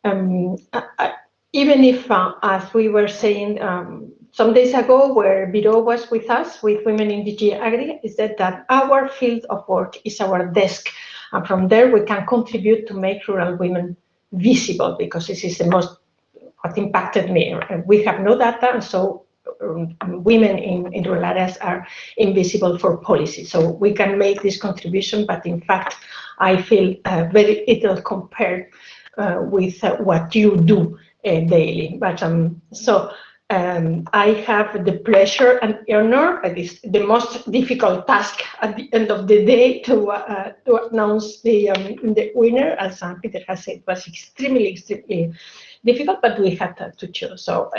even if, as we were saying some days ago, where Biro was with us, with Women in DG Agri, is that our field of work is our desk. And from there, we can contribute to make rural women visible, because this is the most, what impacted me. We have no data, and so women in rural areas are invisible for policy. So we can make this contribution, but in fact, I feel very little compared with what you do daily. But I have the pleasure and honor, it is the most difficult task at the end of the day, to announce the winner. As Peter has said, it was extremely difficult, but we had to choose. So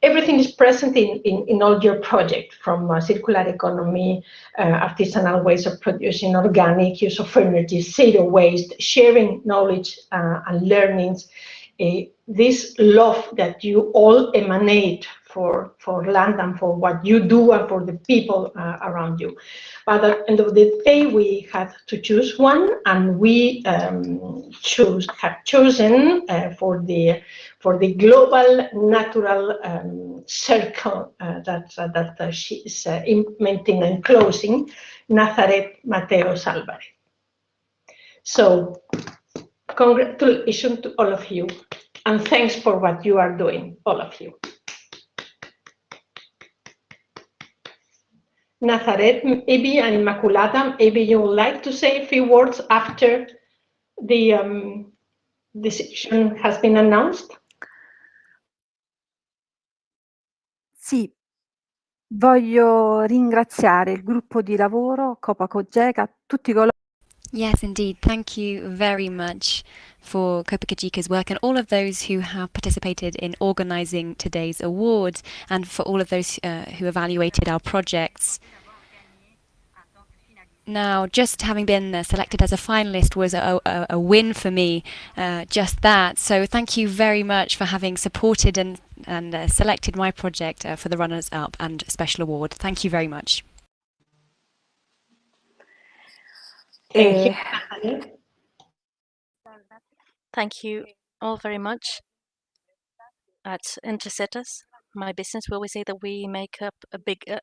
everything is present in all your projects, from circular economy, artisanal ways of producing, organic use of energy, zero waste, sharing knowledge and learnings. This love that you all emanate for land and for what you do and for the people around you. But at the end of the day, we had to choose one, and we have chosen for the global natural circle that she is implementing and closing, Nazaret Mateos Alvarez. So congratulations to all of you, and thanks for what you are doing, all of you. Nazaret, maybe, and Immaculata, maybe you would like to say a few words after the decision has been announced? Sì, voglio ringraziare il gruppo di lavoro Copa Cogeca, tutti coloro. Yes, indeed. Thank you very much for Copa Cogeca's work and all of those who have participated in organising today's award, and for all of those who evaluated our projects. Now, just having been selected as a finalist was a win for me, just that. So thank you very much for having supported and selected my project for the runners-up and special award. Thank you very much. Thank you all very much. At Intercetus, my business, we always say that we make up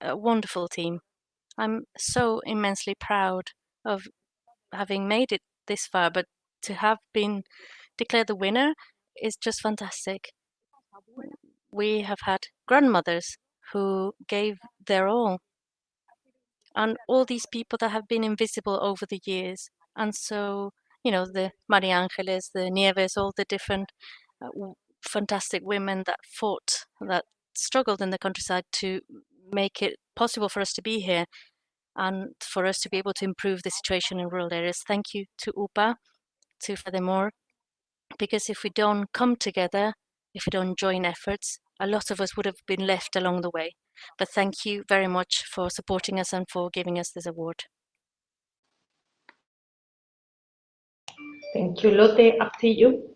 a wonderful team. I'm so immensely proud of having made it this far, but to have been declared the winner is just fantastic. We have had grandmothers who gave their all, and all these people that have been invisible over the years. And so, you know, the Maria Angeles, the Nieves, all the different fantastic women that fought, that struggled in the countryside to make it possible for us to be here and for us to be able to improve the situation in rural areas. Thank you to UPA, to Furthermore, because if we don't come together, if we don't join efforts, a lot of us would have been left along the way. But thank you very much for supporting us and for giving us this award. Thank you, Lotte. Up to you.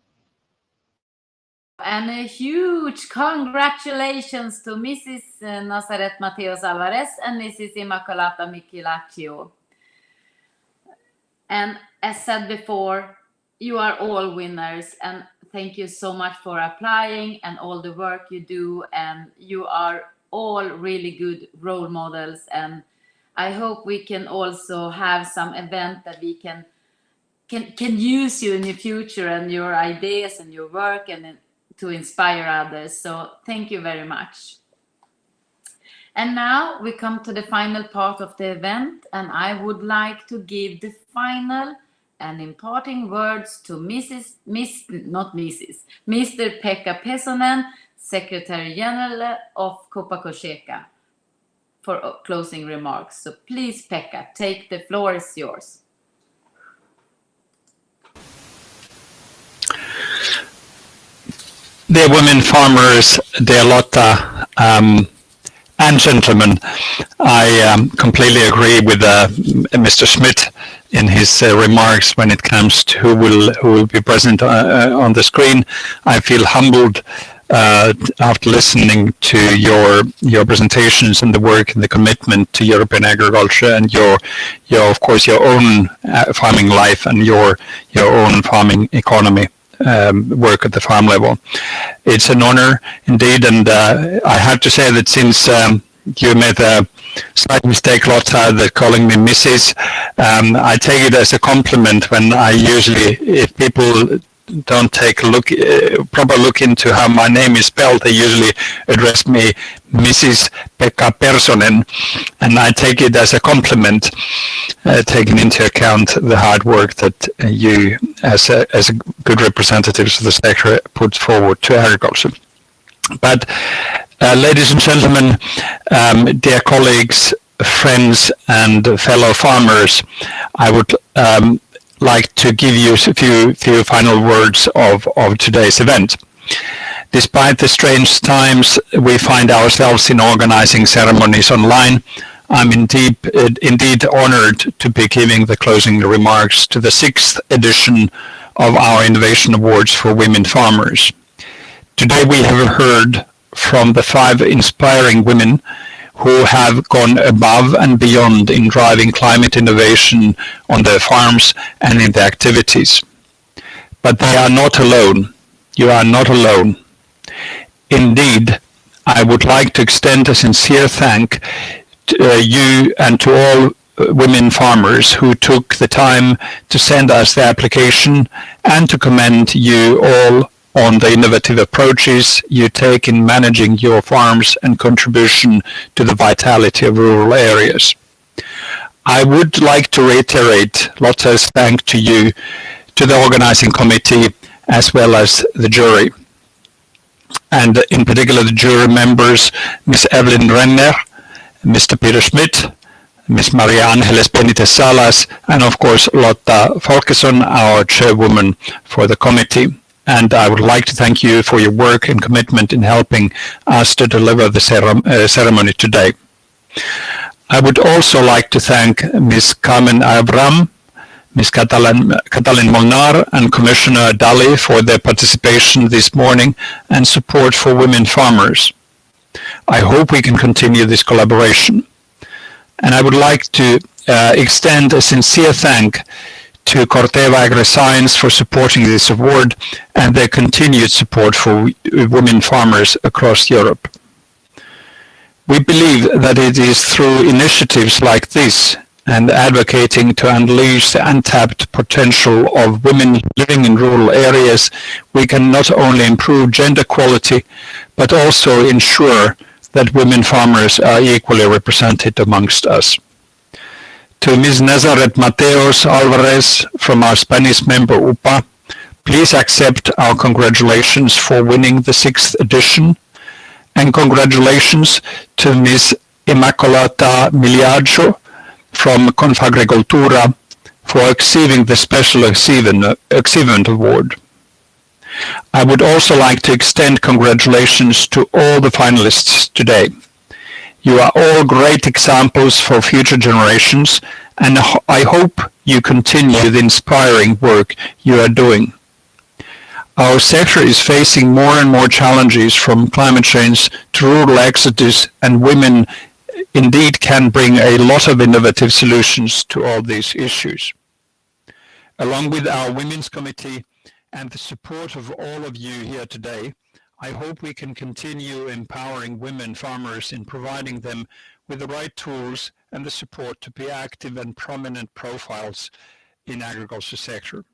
And a huge congratulations to Mrs. Nazaret Mateos Alvarez and Mrs. Immaculata Michelaccio. And as said before, you are all winners, and thank you so much for applying and all the work you do, and you are all really good role models, and I hope we can also have some event that we can use you in the future and your ideas and your work and to inspire others. So thank you very much. And now we come to the final part of the event, and I would like to give the final and imparting words to Mr. Pekka Pesonen, Secretary General of Copa Cogeca, for closing remarks. So please, Pekka, take the floor is yours. Dear women farmers, dear Lotta, and gentlemen, I completely agree with Mr. Schmidt in his remarks when it comes to who will be present on the screen. I feel humbled after listening to your presentations and the work and the commitment to European agriculture and your of course your own farming life and your own farming economy. work at the farm level. It's an honor indeed, and I have to say that since you made a slight mistake, Lotta, that calling me Mrs. I take it as a compliment when I usually, if people don't take a proper look into how my name is spelled, they usually address me Mrs. Pekka Personen, and I take it as a compliment, taking into account the hard work that you, as a good representatives of the sector, put forward to agriculture. But ladies and gentlemen, dear colleagues, friends and fellow farmers, I would like to give you a few final words of today's event. Despite the strange times we find ourselves in organizing ceremonies online, I'm indeed honored to be giving the closing remarks to the 6th edition of our Innovation Awards for Women Farmers. Today we have heard from the 5 inspiring women who have gone above and beyond in driving climate innovation on their farms and in their activities. But they are not alone. You are not alone. Indeed, I would like to extend a sincere thank to you and to all women farmers who took the time to send us the application, and to commend you all on the innovative approaches you take in managing your farms and contribution to the vitality of rural areas. I would like to reiterate Lotta's thanks to you, to the organizing committee, as well as the jury. And in particular the jury members, Ms. Evelyn Renner, Mr. Peter Schmidt, Ms. Maria Angeles Benitez Salas, and of course Lotta Folkesson, our chairwoman for the committee. And I would like to thank you for your work and commitment in helping us to deliver the ceremony today. I would also like to thank Ms. Carmen Abram, Ms. Katalin Molnar, and Commissioner Dalli for their participation this morning and support for women farmers. I hope we can continue this collaboration. And I would like to extend a sincere thank to Corteva AgriScience for supporting this award and their continued support for women farmers across Europe. We believe that it is through initiatives like this and advocating to unleash the untapped potential of women living in rural areas, we can not only improve gender equality, but also ensure that women farmers are equally represented amongst us. To Ms. Nazaret Mateos Alvarez from our Spanish member UPA, please accept our congratulations for winning the 6th edition, and congratulations to Ms. Immacolata Miliaggio from Confagricoltura for receiving the Special Achievement Award. I would also like to extend congratulations to all the finalists today. You are all great examples for future generations, and I hope you continue the inspiring work you are doing. Our sector is facing more and more challenges, from climate change to rural exodus, and women indeed can bring a lot of innovative solutions to all these issues. Along with our Women's Committee and the support of all of you here today, I hope we can continue empowering women farmers in providing them with the right tools and the support to be active and prominent profiles in agriculture sector.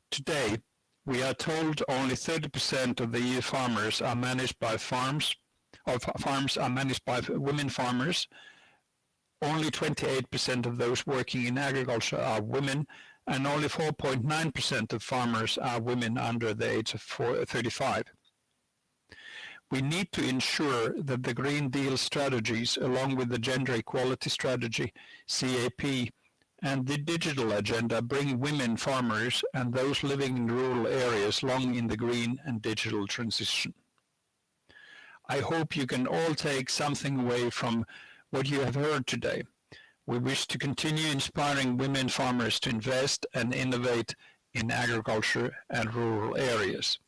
Today, we are told only 30% of the EU farmers are managed by farms are managed by women farmers. Only 28% of those working in agriculture are women, and only 4.9% of farmers are women under the age of 35. We need to ensure that the Green Deal strategies, along with the Gender Equality Strategy, CAP, and the digital agenda bring women farmers and those living in rural areas along in the green and digital transition. I hope you can all take something away from what you have heard today. We wish to continue inspiring women farmers to invest and innovate in agriculture and rural areas.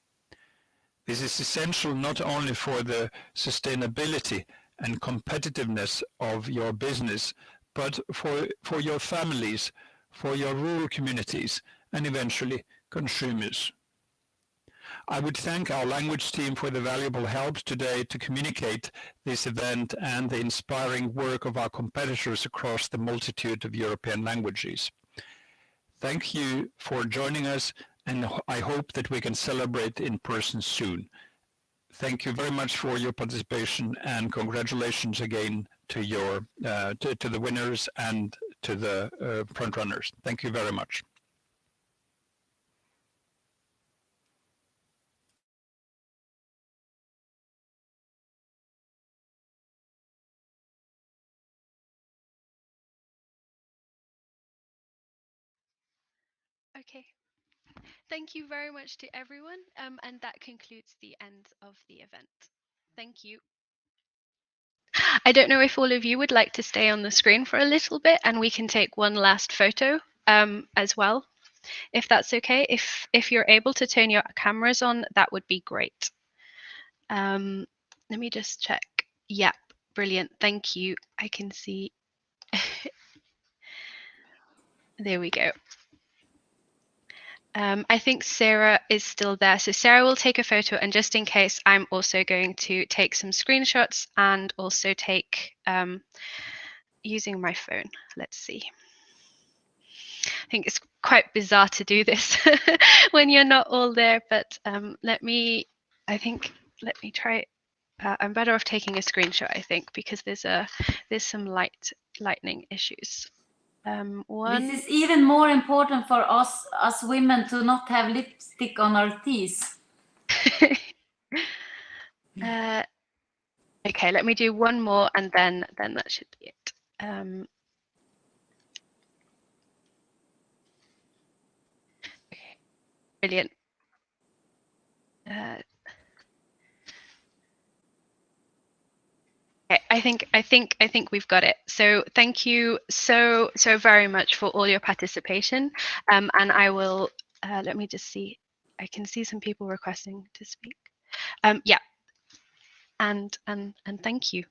This is essential not only for the sustainability and competitiveness of your business, but for your families, for your rural communities, and eventually consumers. I would thank our language team for the valuable help today to communicate this event and the inspiring work of our competitors across the multitude of European languages. Thank you for joining us, and I hope that we can celebrate in person soon. Thank you very much for your participation, and congratulations again to to the winners and to the front runners. Thank you very much. Okay. Thank you very much to everyone, and that concludes the end of the event. Thank you. I don't know if all of you would like to stay on the screen for a little bit, and we can take one last photo as well, if that's okay. If you're able to turn your cameras on, that would be great. Let me just check. Yeah, brilliant. Thank you. I can see. There we go. I think Sarah is still there. So Sarah will take a photo, and just in case, I'm also going to take some screenshots and also take using my phone. Let's see. I think it's quite bizarre to do this when you're not all there, but let me try. I'm better off taking a screenshot, I think, because there's some lightning issues. This is even more important for us women to not have lipstick on our teeth. Okay, let me do one more, and then that should be it. Okay, brilliant. Okay, I think we've got it. So thank you so very much for all your participation. And I will let me just see. I can see some people requesting to speak. Yeah. And thank you.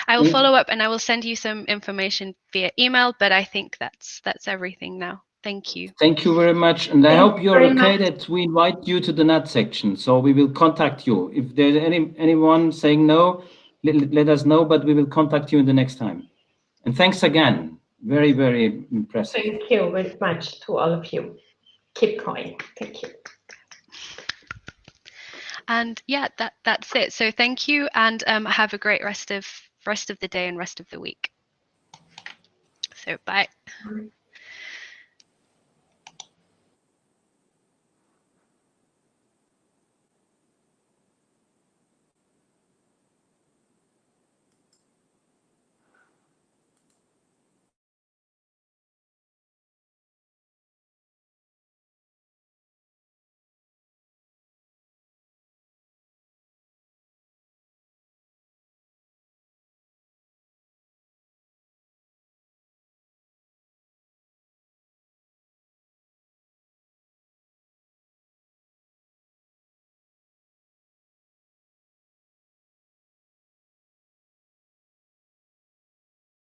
I will follow up, and I will send you some information via email. But I think that's everything now. Thank you. Thank you very much, and I hope you're okay that we invite you to the NAT section. So we will contact you if there's anyone saying no. Let us know, but we will contact you in the next time. And thanks again. Very, very impressive. Thank you very much to all of you. Keep going. Thank you. And yeah, that's it. So thank you, and have a great rest of the day and rest of the week. So bye.